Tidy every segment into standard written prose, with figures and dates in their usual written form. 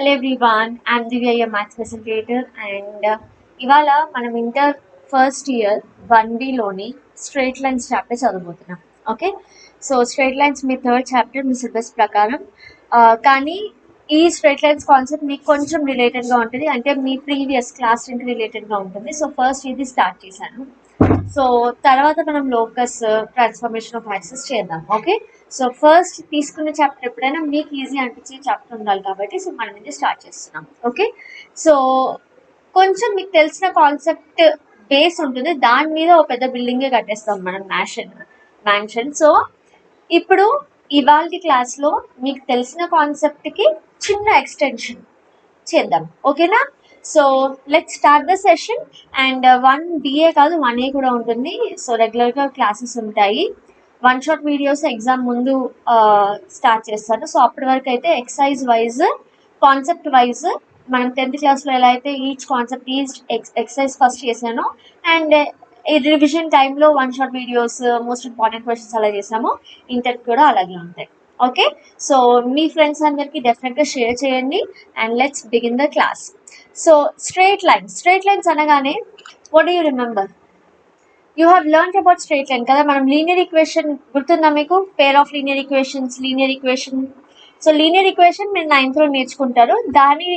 Hello everyone, I'm Divya, your maths facilitator, and ఇవాళ మనం inter first year 1B లోని straight lines chapter చదవబోతున్నాం. Okay, so straight lines మీ third chapter మీ syllabus ప్రకారం. కానీ ఈ స్ట్రైట్ లైన్స్ కాన్సెప్ట్ మీకు కొంచెం రిలేటెడ్గా ఉంటుంది, అంటే మీ ప్రీవియస్ క్లాస్ 10కి రిలేటెడ్గా ఉంటుంది. సో ఫస్ట్ ఇది స్టార్ట్ చేశాను. సో తర్వాత మనం లోకస్ ట్రాన్స్ఫర్మేషన్ ఆఫ్ యాక్సెస్ చేద్దాం. ఓకే, సో ఫస్ట్ తీసుకున్న చాప్టర్ ఎప్పుడైనా మీకు ఈజీ అనిపించే చాప్టర్ ఉండాలి కాబట్టి సో మనం ఇది స్టార్ట్ చేస్తున్నాం. ఓకే, సో కొంచెం మీకు తెలిసిన కాన్సెప్ట్ బేస్ ఉంటుంది, దాని మీద ఒక పెద్ద బిల్డింగే కట్టేస్తాం మనం, మ్యాన్షన్. సో ఇప్పుడు ఇవాళ క్లాస్లో మీకు తెలిసిన కాన్సెప్ట్కి చిన్న ఎక్స్టెన్షన్ చేద్దాం. ఓకేనా? So let's start the session. And 1BA కాదు 1A కూడా ఉంటుంది. సో రెగ్యులర్గా క్లాసెస్ ఉంటాయి. వన్ షాట్ వీడియోస్ ఎగ్జామ్ ముందు స్టార్ట్ చేస్తాను. సో అప్పటి వరకు అయితే ఎక్సైజ్ వైజ్, కాన్సెప్ట్ వైజ్ మనం 10th క్లాస్లో ఎలా అయితే each concept each exercise first చేశానో, అండ్ ఈ రివిజన్ టైంలో one shot videos most important questions అలా చేసామో, ఇంటర్ కూడా అలాగే ఉంటాయి. ఓకే, సో మీ ఫ్రెండ్స్ అందరికీ డెఫినెట్గా షేర్ చేయండి. And let's begin the class. So straight lines అనగానే what do you remember? You have learn about straight line కదా. మనం లీనియర్ ఈక్వేషన్ గుర్తుందా మీకు? Pair of linear equation. So linear equation మీరు 9th నేర్చుకుంటారు, దాని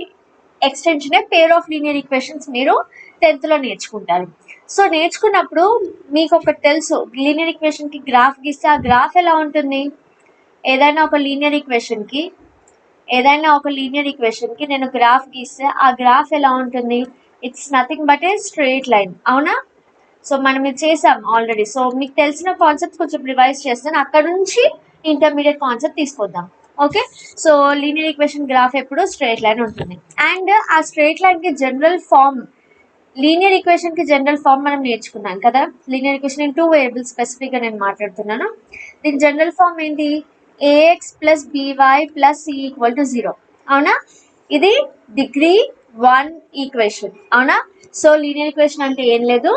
ఎక్స్టెన్షనే పేర్ ఆఫ్ లీనియర్ ఈక్వేషన్స్ మీరు 10th నేర్చుకుంటారు. సో నేర్చుకున్నప్పుడు మీకు ఒకటి తెలుసు, లీనియర్ ఈక్వేషన్కి గ్రాఫ్ గీస్తే ఆ గ్రాఫ్ ఎలా ఉంటుంది? ఏదైనా ఒక లీనియర్ ఈక్వేషన్కి నేను గ్రాఫ్ గీస్తే ఆ గ్రాఫ్ ఎలా ఉంటుంది? It's nothing but a straight line. అవునా? సో మనం ఇది చేసాం ఆల్రెడీ. సో మీకు తెలిసిన కాన్సెప్ట్ కొంచెం రివైజ్ చేస్తాను, అక్కడ నుంచి ఇంటర్మీడియట్ కాన్సెప్ట్ తీసుకొద్దాం. Okay, so linear equation graph ఎప్పుడు స్ట్రైట్ లైన్ ఉంటుంది. అండ్ ఆ స్ట్రైట్ లైన్కి జనరల్ ఫార్మ్, లీనియర్ ఈక్వేషన్కి జనరల్ ఫార్మ్ మనం నేర్చుకున్నాం కదా. లీనియర్ ఈక్వేషన్ ఇన్ 2 వేరియబుల్స్ స్పెసిఫిక్గా నేను మాట్లాడుతున్నాను. దీని జనరల్ ఫార్మ్ ఏంటి? AX + BY + C = 0. అవునా? ఇది డిగ్రీ 1 ఈక్వేషన్. అవునా? సో లీనియర్ ఈక్వేషన్ అంటే ఏం లేదు,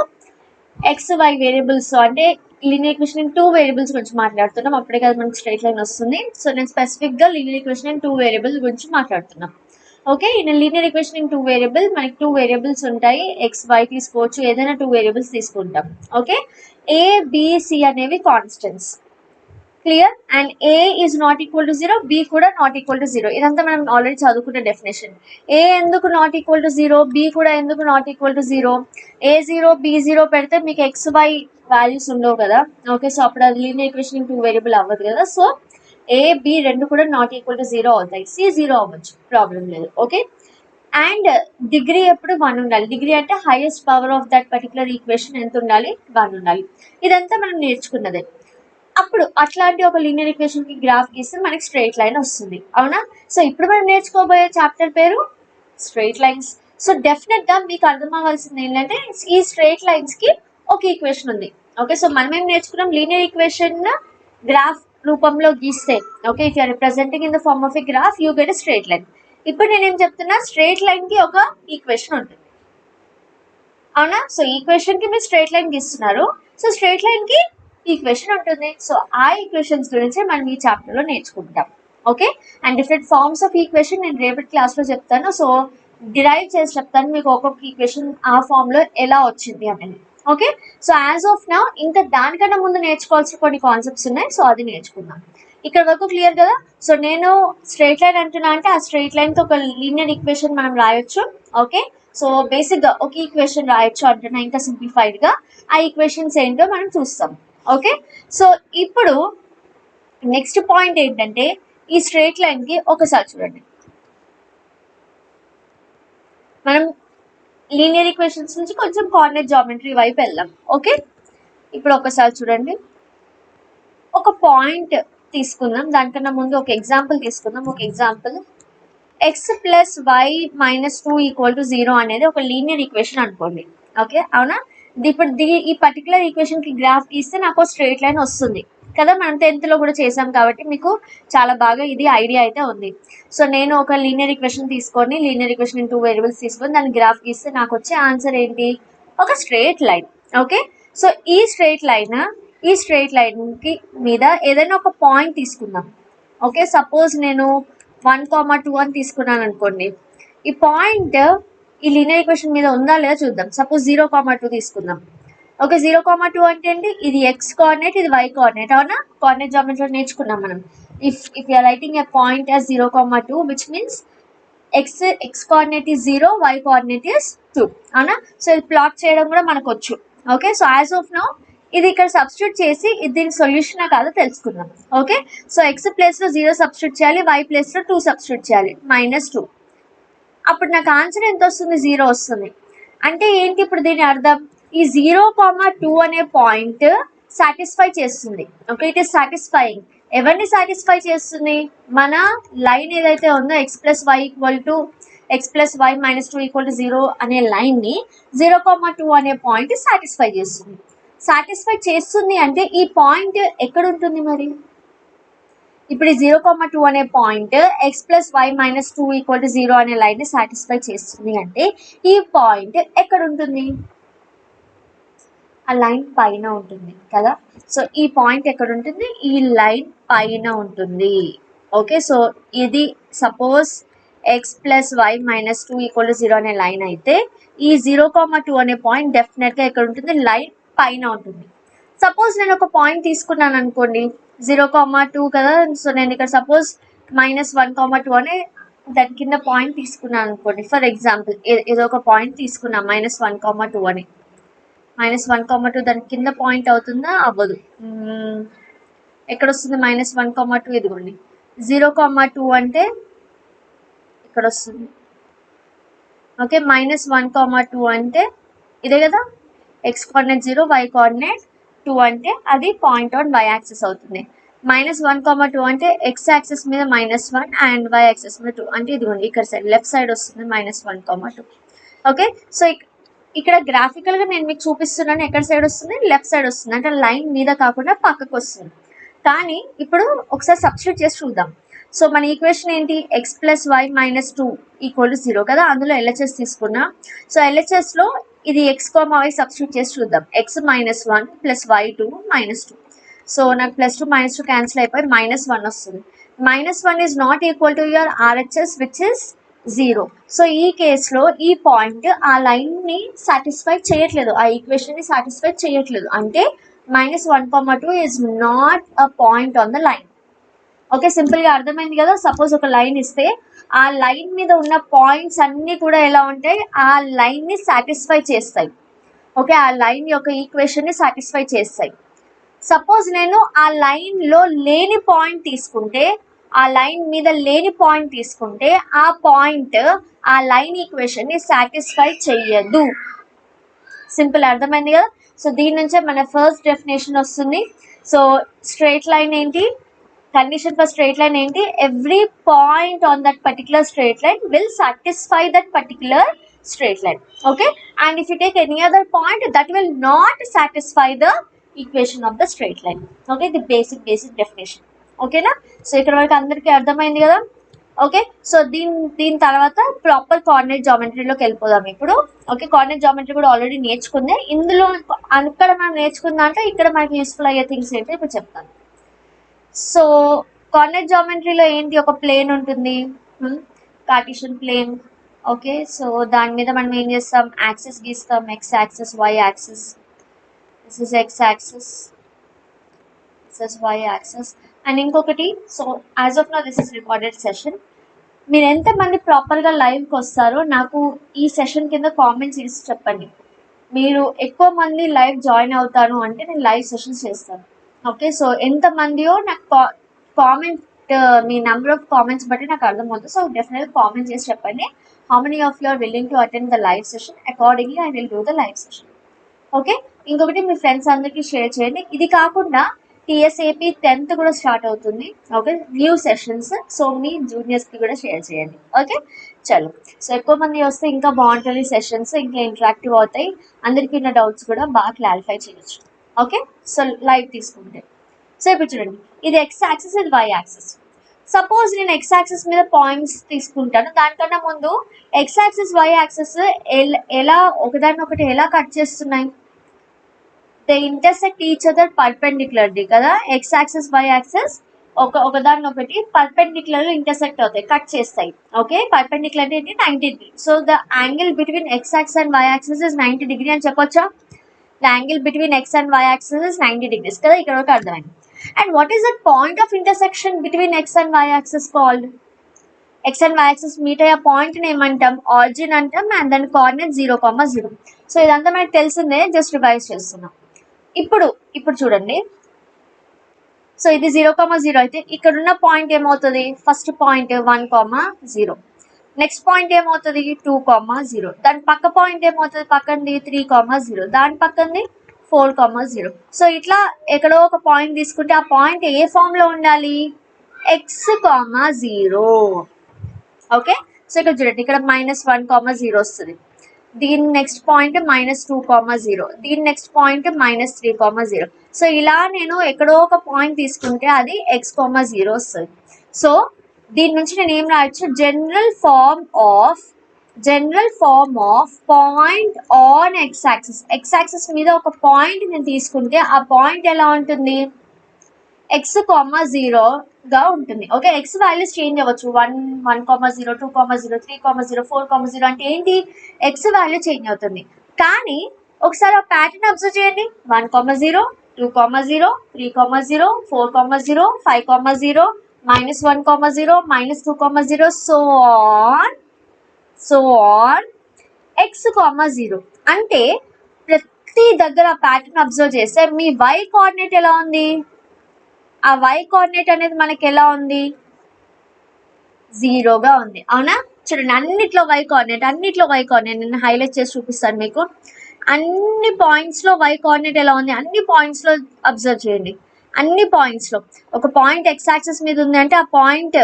XY వేరియబుల్స్, అంటే లీనియర్ ఈక్వేషన్ ఇన్ 2 వేరియబుల్స్ గురించి మాట్లాడుతున్నాం. అప్పుడే కదా మనకి స్ట్రైట్ లైన్ వస్తుంది. సో నేను స్పెసిఫిక్గా లీనియర్ ఈక్వేషన్ ఇన్ 2 వేరియబుల్స్ గురించి మాట్లాడుతున్నాం. ఓకే, ఈ లీనియర్ ఈక్వేషన్ ఇన్ 2 వేరియబుల్, మనకి 2 వేరియబుల్స్ ఉంటాయి, XY తీసుకోవచ్చు, ఏదైనా 2 వేరియబుల్స్ తీసుకుంటాం. ఓకే, ABC అనేవి constants. Clear? And A is not equal to 0, B కూడా నాట్ ఈక్వల్ టు 0. ఇదంతా మనం ఆల్రెడీ చదువుకున్న డెఫినేషన్. A ఎందుకు నాట్ ఈక్వల్ టు 0, B కూడా ఎందుకు not equal to 0? A0 B0 పెడితే మీకు XY వాల్యూస్ ఉండవు కదా. ఓకే, సో అప్పుడు అది లీనియర్ ఈక్వేషన్ ఇన్ 2 వేరియబుల్ అవ్వదు కదా. సో A B రెండు కూడా నాట్ ఈక్వల్ టు 0 అవుతాయి. C 0 అవ్వచ్చు, ప్రాబ్లం లేదు. ఓకే, అండ్ డిగ్రీ ఎప్పుడు 1 ఉండాలి. డిగ్రీ అంటే highest power of that particular equation ఎంత ఉండాలి? 1 ఉండాలి. ఇదంతా మనం నేర్చుకున్నదే. అప్పుడు అట్లాంటి ఒక లీనియర్ ఈక్వేషన్కి గ్రాఫ్ గీస్తే మనకి స్ట్రైట్ లైన్ వస్తుంది. అవునా? సో ఇప్పుడు మనం నేర్చుకోబోయే చాప్టర్ పేరు స్ట్రైట్ లైన్స్. సో డెఫినెట్గా మీకు అర్థం అవ్వాల్సింది ఏంటంటే ఈ స్ట్రైట్ లైన్స్కి ఒక ఈక్వేషన్ ఉంది. ఓకే, సో మనం ఏం నేర్చుకున్నాం? లీనియర్ ఈక్వేషన్ గ్రాఫ్ రూపంలో గీస్తే, okay, if you are representing in the form of a graph you get a straight line. ఇప్పుడు నేనేం చెప్తున్నా, స్ట్రైట్ లైన్కి ఒక ఈక్వేషన్ ఉంటుంది. అవునా? సో ఈక్వేషన్కి మీరు స్ట్రైట్ లైన్ గీస్తున్నారు, సో స్ట్రైట్ లైన్కి ఈక్వేషన్ ఉంటుంది. సో ఆ ఈక్వేషన్స్ గురించి మనం ఈ చాప్టర్లో నేర్చుకుంటాం. Okay, and different forms of equation నేను రేపటి క్లాస్లో చెప్తాను. సో డిరైవ్ చేసి చెప్తాను మీకు ఒక్కొక్క ఈక్వేషన్ ఆ ఫామ్లో ఎలా వచ్చింది అనేది. Okay, so as of now ఇంకా దానికన్నా ముందు నేర్చుకోవాల్సిన కొన్ని కాన్సెప్ట్స్ ఉన్నాయి. సో అది నేర్చుకుందాం. ఇక్కడ వరకు క్లియర్ కదా. సో నేను స్ట్రైట్ లైన్ అంటున్నా అంటే ఆ స్ట్రైట్ లైన్తో ఒక లీనియర్ ఈక్వేషన్ మనం రాయొచ్చు. ఓకే, సో బేసిక్గా ఒక ఈక్వేషన్ రాయొచ్చు అంటున్నా, ఇంకా సింప్లిఫైడ్గా ఆ ఈక్వేషన్స్ ఏంటో మనం చూస్తాం. ఓకే, సో ఇప్పుడు నెక్స్ట్ పాయింట్ ఏంటంటే ఈ స్ట్రైట్ లైన్కి ఒకసారి చూడండి, మనం లీనియర్ ఈక్వేషన్స్ నుంచి కొంచెం కోఆర్డినేట్ జామెట్రీ వైపు వెళ్దాం. ఓకే, ఇప్పుడు ఒకసారి చూడండి, ఒక పాయింట్ తీసుకుందాం. దానికన్నా ముందు ఒక ఎగ్జాంపుల్ తీసుకుందాం. ఒక ఎగ్జాంపుల్, x + y - 2 = 0 అనేది ఒక లీనియర్ ఈక్వేషన్ అనుకోండి. ఓకే, అవునా? ఇప్పుడు ఈ పర్టికులర్ ఈక్వేషన్కి గ్రాఫ్ గీస్తే నాకు స్ట్రైట్ లైన్ వస్తుంది కదా. మనం 10th కూడా చేసాం కాబట్టి మీకు చాలా బాగా ఇది ఐడియా అయితే ఉంది. సో నేను ఒక లీనియర్ ఈక్వేషన్ తీసుకొని, లీనియర్ ఈక్వేషన్ ఇన్ 2 వేరియబుల్స్ తీసుకొని దాన్ని గ్రాఫ్ గీస్తే నాకు వచ్చే ఆన్సర్ ఏంటి? ఒక స్ట్రైట్ లైన్. ఓకే, సో ఈ స్ట్రైట్ లైన్కి మీద ఏదైనా ఒక పాయింట్ తీసుకుందాం. ఓకే, సపోజ్ నేను 1,2 అని తీసుకున్నాను అనుకోండి. ఈ పాయింట్ ఈ లీనియర్ ఈక్వేషన్ మీద ఉందా లేదా చూద్దాం. సపోజ్ 0,2 తీసుకుందాం. ఓకే, 0,2 అంటే ఏంటి? ఇది ఎక్స్ కోఆర్డినేట్, ఇది వై కోఆర్డినేట్. అవునా? కోఆర్డినేట్ జామెట్రీ నేర్చుకున్నాం మనం. If you are writing a point as 0,2 which means x coordinate is 0, y coordinate is 2. అవునా? సో ఇది ప్లాట్ చేయడం కూడా మనకు వచ్చు. Okay, so as of now ఇది ఇక్కడ సబ్స్టిట్యూట్ చేసి ఇది దీని సొల్యూషన్ కాదో తెలుసుకుందాం. ఓకే, సో ఎక్స్ ప్లేస్ లో 0 సబ్స్టిట్యూట్ చేయాలి, వై ప్లేస్ లో 2 సబ్స్టిట్యూట్ చేయాలి, -2. అప్పుడు నాకు ఆన్సర్ ఎంత వస్తుంది? 0 వస్తుంది. అంటే ఏంటి ఇప్పుడు దీని అర్థం? ఈ 0,2 అనే పాయింట్ సాటిస్ఫై చేస్తుంది. Okay, it is satisfying. ఎవరిని సాటిస్ఫై చేస్తుంది? మన లైన్ ఏదైతే ఉందో ఎక్స్ ప్లస్ వై -2 అనే లైన్ ని 0,2 అనే పాయింట్ సాటిస్ఫై చేస్తుంది. సాటిస్ఫై చేస్తుంది అంటే ఈ పాయింట్ ఎక్కడ ఉంటుంది మరి? ఇప్పుడు 0,2 అనే పాయింట్ ఎక్స్ ప్లస్ వై -2 అనే లైన్ ని సాటిస్ఫై చేస్తుంది అంటే ఈ పాయింట్ ఎక్కడ ఉంటుంది? ఆ లైన్ పైన ఉంటుంది కదా. సో ఈ పాయింట్ ఎక్కడ ఉంటుంది? ఈ లైన్ పైన ఉంటుంది. ఓకే, సో ఇది సపోజ్ ఎక్స్ ప్లస్ వై -2 అనే లైన్ అయితే ఈ 0,2 అనే పాయింట్ డెఫినెట్గా ఎక్కడ ఉంటుంది? లైన్ పైన ఉంటుంది. సపోజ్ నేను ఒక పాయింట్ తీసుకున్నాను అనుకోండి, 0,2 కదా. సో నేను ఇక్కడ సపోజ్ -1,2 అనే దాని కింద పాయింట్ తీసుకున్నాను అనుకోండి. ఫర్ ఎగ్జాంపుల్ ఏదో ఒక పాయింట్ తీసుకున్నా -1,2 అని. -1,2 దాని కింద పాయింట్ అవుతుందా? అవ్వదు. ఎక్కడ వస్తుంది -1,2? ఇదిగోండి 0,2 అంటే ఇక్కడ వస్తుంది. ఓకే, -1,2 అంటే ఇదే కదా, ఎక్స్ కోఆర్డినేట్ 0, వై కోఆర్డినేట్ 2 అంటే అది పాయింట్ ఆన్ వై యాక్సిస్ అవుతుంది. -1,2 అంటే ఎక్స్ యాక్సిస్ మీద -1 అండ్ వై యాక్సిస్ మీద 2 అంటే ఇదిగోండి ఇక్కడ సైడ్ లెఫ్ట్ సైడ్ వస్తుంది -1,2. ఓకే, సో ఇక్కడ గ్రాఫికల్ గా నేను మీకు చూపిస్తున్నాను. ఎక్కడ సైడ్ వస్తుంది? లెఫ్ట్ సైడ్ వస్తుంది. అంటే లైన్ మీద కాకుండా పక్కకు వస్తుంది. కానీ ఇప్పుడు ఒకసారి సబ్స్టిట్యూట్ చేసి చూద్దాం. సో మన ఈక్వేషన్ ఏంటి? ఎక్స్ ప్లస్ వై -2 0 కదా. అందులో ఎల్హెచ్ఎస్ తీసుకున్నా. సో ఎల్హెచ్ఎస్ లో ఇది ఎక్స్ కామా వై సబ్స్టిట్యూట్ చేసి చూద్దాం. X -1 plus why -2. సో నాకు +2 -2 క్యాన్సిల్ అయిపోయి -1 వస్తుంది. -1 is not equal to your RHS which is 0. So ఈ కేసులో ఈ పాయింట్ ఆ లైన్ ని సాటిస్ఫై చేయట్లేదు, ఆ ఈక్వేషన్ ని సాటిస్ఫై చేయట్లేదు. అంటే -1,2 is not a point on the line. Okay, simple గా అర్థమైంది కదా. సపోజ్ ఒక లైన్ ఇస్తే ఆ లైన్ మీద ఉన్న పాయింట్స్ అన్ని కూడా ఎలా ఉంటాయి? ఆ లైన్ ని సాటిస్ఫై చేస్తాయి. ఓకే, ఆ లైన్ యొక్క ఈక్వేషన్ ని సాటిస్ఫై చేస్తాయి. సపోజ్ నేను ఆ లైన్ లో లేని పాయింట్ తీసుకుంటే, ఆ లైన్ మీద లేని పాయింట్ తీసుకుంటే ఆ పాయింట్ ఆ లైన్ ఈక్వేషన్ ని సాటిస్ఫై చెయ్యదు. సింపుల్, అర్థమైంది కదా. సో దీని నుంచే మన ఫస్ట్ డెఫినేషన్ వస్తుంది. సో స్ట్రైట్ లైన్ ఏంటి? కండిషన్ ఫర్ స్ట్రైట్ లైన్ ఏంటి? Every point on that particular straight line will satisfy that particular straight line. Okay, and if you take any other point that will not satisfy the equation of the straight line. Okay, the basic definition. Okay na? So ఇక్కడ వరకు అందరికీ అర్థమైంది కదా. Okay, so దీని తర్వాత proper coordinate జామెట్రీలోకి వెళ్ళిపోదాం ఇప్పుడు. Okay, coordinate geometry కూడా ఆల్రెడీ నేర్చుకుందే. ఇందులో అక్కడ మనం నేర్చుకుందా అంటే ఇక్కడ మనకి యూస్ఫుల్ అయ్యే థింగ్స్ ఏంటో ఇప్పుడు చెప్తాను. సో కోఆర్డినేట్ జామెట్రీలో ఏంటి? ఒక ప్లేన్ ఉంటుంది, కార్టీషియన్ ప్లేన్. ఓకే, సో దాని మీద మనం ఏం చేస్తాం? యాక్సిస్ గీస్తాం, x axis, why axis. This is x axis, this is y axis. And ఇంకొకటి, so as of now this is recorded session. మీరు ఎంతమంది ప్రాపర్గా లైవ్కి వస్తారో నాకు ఈ సెషన్ కింద కామెంట్స్ చేసి చెప్పండి. మీరు ఎక్కువ మంది లైవ్ జాయిన్ అవుతాను అంటే నేను లైవ్ సెషన్స్ చేస్తాను. ఓకే, సో ఎంతమందియో నాకు comment, me number of comments బట్టి నాకు అర్థమవుతుంది. సో డెఫినెట్గా కామెంట్ చేసి చెప్పండి. How many of you are willing to attend the live session? Accordingly, I will do the live session. Okay, ఇంకొకటి మీ ఫ్రెండ్స్ అందరికీ షేర్ చేయండి. ఇది కాకుండా TSAP 10th కూడా స్టార్ట్ అవుతుంది. Okay, new sessions. సో మీ జూనియర్స్కి కూడా షేర్ చేయండి. ఓకే, చలో. సో ఎక్కువ మంది వస్తే ఇంకా బాగుంటుంది సెషన్స్, ఇంకా ఇంటరాక్టివ్ అవుతాయి. అందరికీ ఉన్న డౌట్స్ కూడా బాగా క్లారిఫై చేయొచ్చు. ఓకే, సో లైవ్ తీసుకుంటే. సో ఇప్పుడు చూడండి, ఇది ఎక్స్ యాక్సిస్, ఇది వై యాక్సిస్. సపోజ్ నేను ఎక్స్ యాక్సిస్ మీద పాయింట్స్ తీసుకుంటాను. దానికన్నా ముందు ఎక్స్ యాక్సిస్, వై యాక్సిస్ ఎలా ఒకదాన్ని ఒకటి ఎలా కట్ చేస్తున్నాయి? They intersect each other perpendicularly కదా. ఎక్స్ యాక్సిస్, వై యాక్సిస్ ఒకదాన్ని ఒకటి పర్పెండిక్యులర్ ఇంటర్సెక్ట్ అవుతాయి, కట్ చేస్తాయి. ఓకే, పర్పెండిక్యులర్ అంటే 90 degree. So the angle between x axis and y axis is 90 degree అని చెప్పొచ్చా? The angle between x and y axis is 90 degrees కదా, ఇక్కడ వరకు అర్థమైంది. And what is the point of intersection between x and y axis called? X and y axis meet అయ్యే point ఏమంటాం? Origin అంటాం. And దాని కోఆర్డినేట్ 0,0. సో ఇదంతా మనకు తెలిసిందే, జస్ట్ రివైజ్ చేస్తున్నాం. ఇప్పుడు చూడండి, సో ఇది 0,0 అయితే ఇక్కడ ఉన్న పాయింట్ ఏమవుతుంది? ఫస్ట్ పాయింట్ 1,0, నెక్స్ట్ పాయింట్ ఏమవుతుంది? 2,0. దాని పక్క పాయింట్ ఏమవుతుంది? పక్కనది 3,0, దాని పక్కనది 4,0. సో ఇట్లా ఎక్కడో ఒక పాయింట్ తీసుకుంటే ఆ పాయింట్ ఏ ఫామ్ లో ఉండాలి? x,0. ఓకే, సో ఇక్కడ చూడండి, ఇక్కడ -1,0 వస్తుంది. దీని నెక్స్ట్ పాయింట్ -2,0, దీని నెక్స్ట్ పాయింట్ -3,0. సో ఇలా నేను ఎక్కడో ఒక పాయింట్ తీసుకుంటే అది x,0 వస్తుంది. సో దీని నుంచి నేను ఏం రాయొచ్చు? General form of point on x axis మీద ఒక పాయింట్ నేను తీసుకుంటే ఆ పాయింట్ ఎలా ఉంటుంది? x,0 గా ఉంటుంది. ఓకే, ఎక్స్ వాల్యూస్ చేంజ్ అవ్వచ్చు, 1,0, 2,0, 3,0, 4,0 అంటే ఏంటి? ఎక్స్ వాల్యూ చేంజ్ అవుతుంది. కానీ ఒకసారి ఆ ప్యాటర్న్ అబ్జర్వ్ చేయండి. 1,0, 2,0, 3,0, 4,0, 5,0, -1,0, -2,0, సో ఆన్ x,0. అంటే ప్రతి దగ్గర ప్యాటర్న్ అబ్జర్వ్ చేస్తే మీ y కోఆర్డినేట్ ఎలా ఉంది? ఆ y కోఆర్డినేట్ అనేది మనకి ఎలా ఉంది? 0గా ఉంది, అవునా? చూడండి, అన్నిట్లో y కోఆర్డినేట్ నేను హైలైట్ చేసి చూపిస్తాను మీకు. అన్ని పాయింట్స్ లో y కోఆర్డినేట్ ఎలా ఉంది? అన్ని పాయింట్స్ లో అబ్జర్వ్ చేయండి. అన్ని పాయింట్స్ లో ఒక పాయింట్ ఎక్స్ యాక్సిస్ మీద ఉంది అంటే ఆ పాయింట్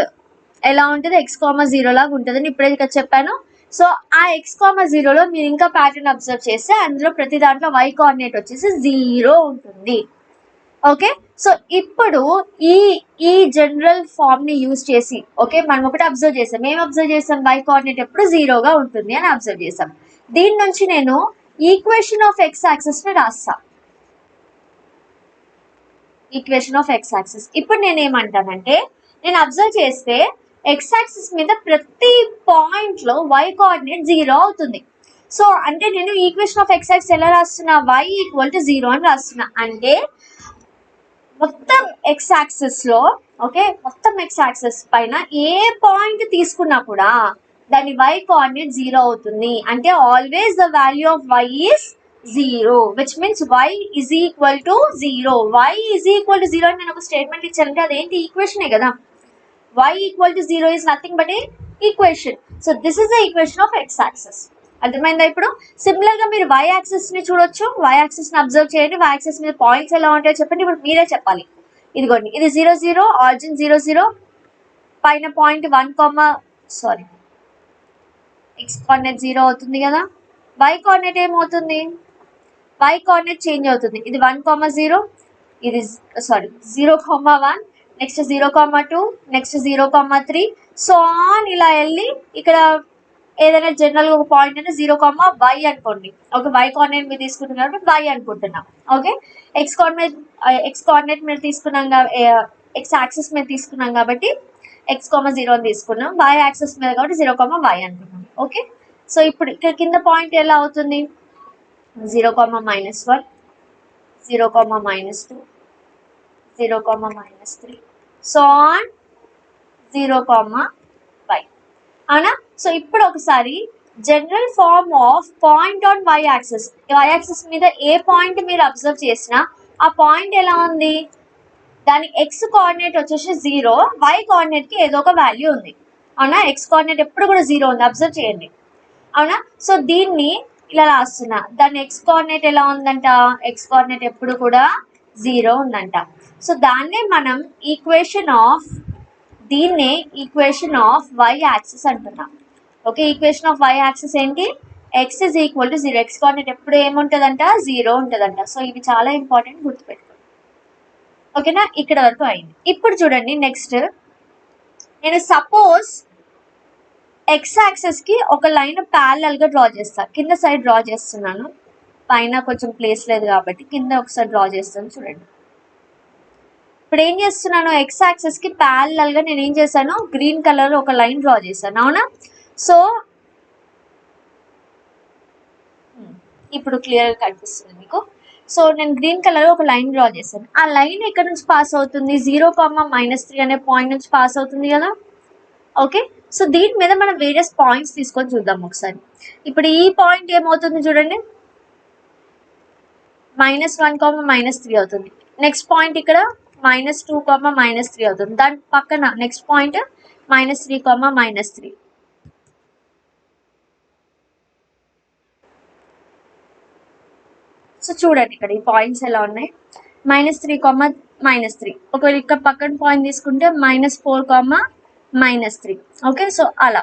ఎలా ఉంటుంది? x,0 లాగా ఉంటుందని ఇప్పుడే ఇక్కడ చెప్పాను. సో ఆ x,0లో మీరు ఇంకా ప్యాటర్న్ అబ్జర్వ్ చేస్తే అందులో ప్రతి దాంట్లో y కోఆర్డినేట్ వచ్చేసి 0 ఉంటుంది. ఓకే, సో ఇప్పుడు ఈ జనరల్ ఫామ్ ని యూజ్ చేసి, ఓకే, మనం ఒకటి అబ్జర్వ్ చేసాం. మేము అబ్జర్వ్ చేసాం y కోఆర్డినేట్ ఎప్పుడు 0గా ఉంటుంది అని అబ్జర్వ్ చేసాం. దీని నుంచి నేను ఈక్వేషన్ ఆఫ్ ఎక్స్ యాక్సిస్ ని రాస్తా. ఈక్వేషన్ ఆఫ్ ఎక్స్ యాక్సిస్ ఇప్పుడు నేను ఏమంటానంటే, నేను అబ్జర్వ్ చేస్తే ఎక్స్ యాక్సిస్ మీద ప్రతి పాయింట్ లో y కోఆర్డినేట్ 0 అవుతుంది. సో అంటే నేను ఈక్వేషన్ ఆఫ్ ఎక్స్ యాక్సిస్ ఎలా రాస్తున్నా? y = 0 అని రాస్తున్నా. అంటే మొత్తం ఎక్స్ యాక్సిస్ లో, ఓకే, మొత్తం ఎక్స్ యాక్సిస్ పైన ఏ పాయింట్ తీసుకున్నా కూడా దాని y కోఆర్డినేట్ 0 అవుతుంది. అంటే always the value of y is 0, which means y = 0. y = 0 అని నేను ఒక స్టేట్మెంట్ ఇచ్చానంటే అదేంటి? ఈక్వేషనే కదా. y = 0 is nothing but A equation. So this is the equation of x axis. అర్థమైందా? ఇప్పుడు సిమిలర్ గా మీరు y యాక్సిస్ ని చూడొచ్చు. y యాక్సిస్ ని అబ్జర్వ్ చేయండి. y యాక్సిస్ మీద పాయింట్స్ ఎలా ఉంటాయో చెప్పండి. ఇప్పుడు మీరే చెప్పాలి. ఇదిగోండి, ఇది 0, 0, ఆరిజిన్ 0, 0, పైన పాయింట్ 1, x కోఆర్డినేట్ 0 అవుతుంది కదా. y కోఆర్డినేట్ ఏమవుతుంది? y కోఆర్డినేట్ చేంజ్ అవుతుంది. ఇది 1,0, ఇది 0,1, నెక్స్ట్ 0,2, నెక్స్ట్ 0,3, సో ఆన్ ఇలా వెళ్ళి ఇక్కడ ఏదైనా జనరల్ ఒక పాయింట్ అంటే 0,y అనుకోండి. ఓకే, y కోఆర్డినేట్ మీరు తీసుకుంటున్నారు కాబట్టి y అనుకుంటున్నాం. ఓకే, ఎక్స్ కోఆర్డినేట్ మీరు తీసుకున్నాం, ఎక్స్ యాక్సిస్ మీద తీసుకున్నాం కాబట్టి x,0 అని తీసుకున్నాం. y యాక్సిస్ మీద కాబట్టి 0,y అనుకున్నాం. ఓకే, సో ఇప్పుడు ఇక్కడ కింద పాయింట్ ఎలా అవుతుంది? 0,-1, 0,-2, 0,-3, సో ఆన్ 0,y, అవునా? సో ఇప్పుడు ఒకసారి general form of point on y axis మీద ఏ పాయింట్ మీరు అబ్జర్వ్ చేసినా ఆ పాయింట్ ఎలా ఉంది? దాని x కోఆర్డినేట్ వచ్చేసి 0, y కోఆర్డినేట్ కి ఏదో ఒక వాల్యూ ఉంది, అవునా? x కోఆర్డినేట్ ఎప్పుడు కూడా 0 ఉంది, అబ్జర్వ్ చేయండి, అవునా? సో దీన్ని ఇలా రాస్తున్నా. దాని x కోఆర్డినేట్ ఎలా ఉందంట? x కోఆర్డినేట్ ఎప్పుడు కూడా 0 ఉందంట. సో దాన్నే మనం ఈక్వేషన్ ఆఫ్ y యాక్సిస్ అంటున్నాం. Okay, equation of y axis ఏంటి? x = 0. x కోఆర్డినేట్ ఎప్పుడు ఏముంటుందంట? 0 ఉంటుందంట. సో ఇవి చాలా ఇంపార్టెంట్, గుర్తుపెట్టుకోండి. ఓకేనా? ఇక్కడ వరకు అయింది. ఇప్పుడు చూడండి, నెక్స్ట్ నేను సపోజ్ ఎక్స్ యాక్సిస్ కి ఒక లైన్ ప్యారలల్ గా డ్రా చేస్తాను. కింద సైడ్ డ్రా చేస్తున్నాను, పైన కొంచెం ప్లేస్ లేదు కాబట్టి కింద ఒకసారి డ్రా చేస్తాను. చూడండి, ఇప్పుడు ఏం చేస్తున్నాను, ఎక్స్ యాక్సిస్ కి ప్యారలల్ గా నేను ఏం చేశాను, గ్రీన్ కలర్ ఒక లైన్ డ్రా చేశాను. అవునా? సో ఇప్పుడు క్లియర్ గా కనిపిస్తుంది మీకు. సో నేను గ్రీన్ కలర్ ఒక లైన్ డ్రా చేశాను. ఆ లైన్ ఎక్కడ నుంచి పాస్ అవుతుంది, 0,-3 అనే పాయింట్ నుంచి పాస్ అవుతుంది కదా. ఓకే, సో దీని మీద మనం వేరియస్ పాయింట్స్ తీసుకొని చూద్దాం ఒకసారి. ఇప్పుడు ఈ పాయింట్ ఏమవుతుంది చూడండి, -1,-3 అవుతుంది. నెక్స్ట్ పాయింట్ ఇక్కడ -2,-3 అవుతుంది. దాని పక్కన నెక్స్ట్ పాయింట్ -3,-3. సో చూడండి ఇక్కడ ఈ పాయింట్స్ ఎలా ఉన్నాయి, -3,-3. ఒకవేళ ఇక్కడ పక్కన పాయింట్ తీసుకుంటే -4,-3. ఓకే, సో అలా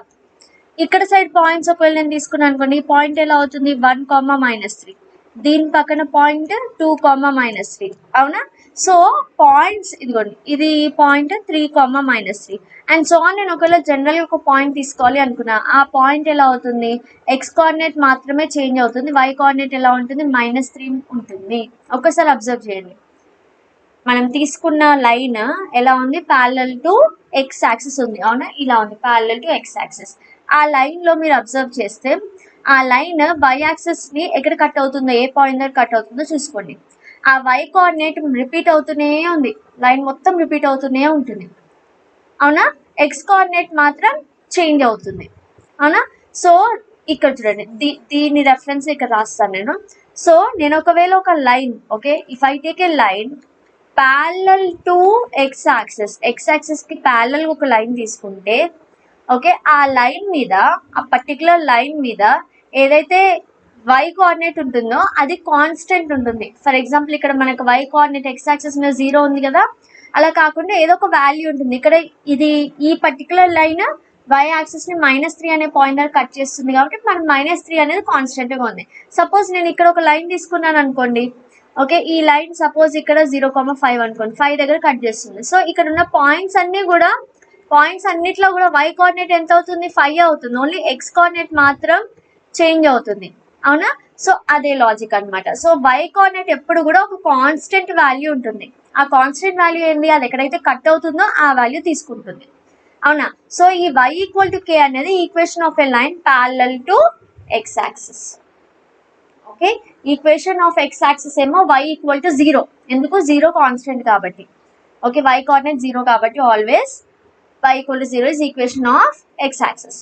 ఇక్కడ సైడ్ పాయింట్స్ ఒకవేళ నేను తీసుకున్నాను అనుకోండి, ఈ పాయింట్ ఎలా అవుతుంది, 1,-3. దీని పక్కన పాయింట్ 2,-3. అవునా? సో పాయింట్స్ ఇదిగోండి, ఇది పాయింట్ 3,-3. అండ్ సో నేను ఒకవేళ జనరల్ గా ఒక పాయింట్ తీసుకోవాలి అనుకున్నా, ఆ పాయింట్ ఎలా అవుతుంది, ఎక్స్ కోఆర్డినేట్ మాత్రమే చేంజ్ అవుతుంది, వై కోఆర్డినేట్ ఎలా ఉంటుంది, -3 ఉంటుంది. ఒకసారి అబ్జర్వ్ చేయండి, మనం తీసుకున్న లైన్ ఎలా ఉంది, ప్యారలల్ టు ఎక్స్ యాక్సిస్ ఉంది. అవునా? ఇలా ఉంది, ప్యారలల్ టు ఎక్స్ యాక్సిస్. ఆ లైన్ లో మీరు అబ్జర్వ్ చేస్తే ఆ లైన్ వై యాక్సిస్ ని ఎక్కడ కట్ అవుతుందో, ఏ పాయింట్ దగ్గర కట్ అవుతుందో చూసుకోండి. ఆ వై కోఆర్డినేట్ రిపీట్ అవుతూనే ఉంది, లైన్ మొత్తం రిపీట్ అవుతూనే ఉంటుంది. అవునా? ఎక్స్ కోఆర్డినేట్ మాత్రం చేంజ్ అవుతుంది. అవునా? సో ఇక్కడ చూడండి, దీని రెఫరెన్స్ ఇక్కడ రాస్తాను నేను. సో నేను ఒకవేళ ఒక line, okay, if I take a line parallel to x axis, X axis కి ప్యారలల్ ఒక లైన్ తీసుకుంటే, ఓకే, ఆ లైన్ మీద, ఆ పర్టికులర్ లైన్ మీద ఏదైతే వై కోఆర్డినేట్ ఉంటుందో అది కాన్స్టెంట్ ఉంటుంది. ఫర్ ఎగ్జాంపుల్ ఇక్కడ మనకు వై కోఆర్డినేట్ ఎక్స్ యాక్సిస్ మీద 0 ఉంది కదా, అలా కాకుండా ఏదో ఒక వాల్యూ ఉంటుంది. ఇక్కడ ఇది ఈ పర్టికులర్ లైన్ వై యాక్సిస్ ని -3 అనే పాయింట్ దగ్గర కట్ చేస్తుంది కాబట్టి మనకు -3 అనేది కాన్స్టెంట్ గా ఉంది. సపోజ్ నేను ఇక్కడ ఒక లైన్ తీసుకున్నాను అనుకోండి, ఓకే, ఈ లైన్ సపోజ్ ఇక్కడ 0,5 అనుకోండి, 5 దగ్గర కట్ చేస్తుంది. సో ఇక్కడ ఉన్న పాయింట్స్ అన్నిట్లో కూడా వై కోఆర్డినేట్ ఎంత అవుతుంది, 5 అవుతుంది. ఓన్లీ ఎక్స్ కోఆర్డినేట్ మాత్రం చేంజ్ అవుతుంది. అవునా? సో అదే లాజిక్ అన్నమాట. సో వై కోఆర్డినేట్ ఎప్పుడు కూడా ఒక కాన్స్టెంట్ వాల్యూ ఉంటుంది. ఆ కాన్స్టెంట్ వాల్యూ ఏంది, అది ఎక్కడైతే కట్ అవుతుందో ఆ వాల్యూ తీసుకుంటుంది. అవునా? సో ఈ y = k అనేది equation of a line parallel to x axis. Okay, equation of x axis ఏమో y = 0. ఎందుకు, 0 కాన్స్టెంట్ కాబట్టి. ఓకే, y కోఆర్డినేట్ 0 కాబట్టి always y = 0 is equation of x-axis.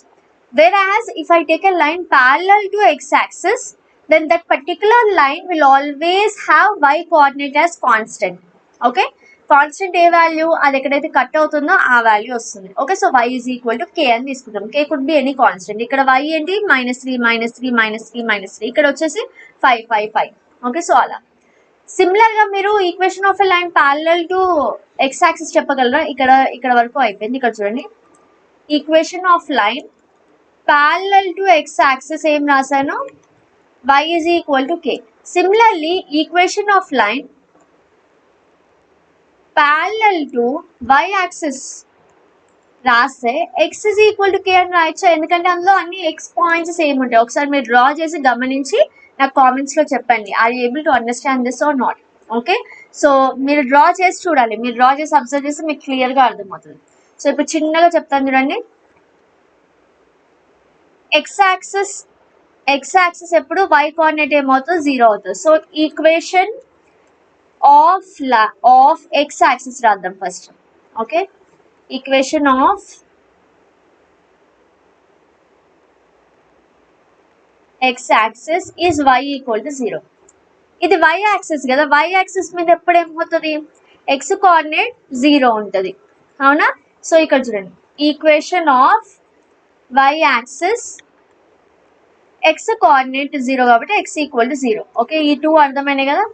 Whereas if I take a line parallel to x-axis, then that particular line will always have y coordinate as constant. Okay, constant A value, అది ఎక్కడైతే cut అవుతుందో ఆ value వస్తుంది. Okay, so y = k అని తీసుకుంటాం. k could be any constant. ఇక్కడ y ఏంటి, -3. ఇక్కడ వచ్చేసి 5. ఓకే, సో అలా. సిమిలర్ గా మీరు equation of a line parallel to x axis చెప్పగలరా? ఇక్కడ వరకు అయిపోయింది. ఇక్కడ చూడండి, equation of line parallel to x axis ఏం రాశాను, y = k. Similarly equation of line parallel to y axis రాస్తే x = k అని రాయొచ్చు. ఎందుకంటే అందులో అన్ని x పాయింట్స్ సేమ్ ఉంటాయి. ఒకసారి మీరు డ్రా చేసి గమనించి నాకు కామెంట్స్ లో చెప్పండి, are you able to understand this or not. Okay, so మీరు డ్రా చేసి చూడాలి, మీరు డ్రా చేసి అబ్జర్వ్ చేస్తే మీకు క్లియర్ గా అర్థమవుతుంది. సో ఇప్పుడు చిన్నగా చెప్తాను చూడండి, ఎక్స్ యాక్సిస్ ఎప్పుడు y కోఆర్డినేట్ ఏమవుతుంది, 0 అవుతుంది. So equation of x axis రాద్దాం first. Okay, equation of x axis is y = 0. ఇది y యాక్సిస్ కదా, y యాక్సిస్ మీద ఎప్పుడు ఏమవుతుంది, ఎక్స్ కోఆర్డినేట్ 0 ఉంటుంది. అవునా? సో ఇక్కడ చూడండి, equation of y axis X coordinate 0 కాబట్టి x = 0. ఓకే, ఈ 2 అర్థమైనాయి కదా.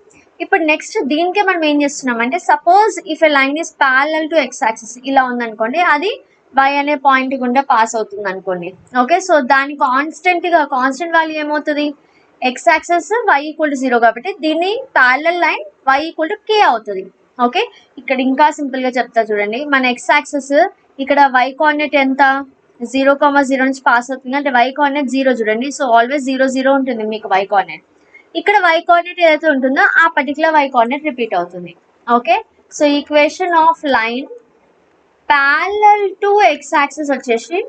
ఇప్పుడు నెక్స్ట్ దీనికే మనం ఏం చేస్తున్నాం అంటే, suppose if a line is parallel to x axis ఇలా ఉందనుకోండి, అది y అనే పాయింట్ గుండా పాస్ అవుతుంది అనుకోండి. ఓకే, సో దాని కాన్స్టెంట్ వాల్యూ ఏమవుతుంది, ఎక్స్ యాక్సిస్ y = 0 కాబట్టి దీన్ని ప్యారలల్ లైన్ y = k అవుతుంది. ఓకే, ఇక్కడ ఇంకా సింపుల్ గా చెప్తా చూడండి, మన ఎక్స్ యాక్సిస్ ఇక్కడ y కోఆర్డినేట్ ఎంత, 0,0 నుంచి పాస్ అవుతుంది అంటే y కోఆర్డినేట్ 0 చూడండి. సో ఆల్వేస్ 0 ఉంటుంది మీకు y కోఆర్డినేట్. ఇక్కడ y కోఆర్డినేట్ ఏదైతే ఉంటుందో ఆ పర్టికులర్ y కోఆర్డినేట్ రిపీట్ అవుతుంది. Okay, so equation of line parallel to x-axis వచ్చేసి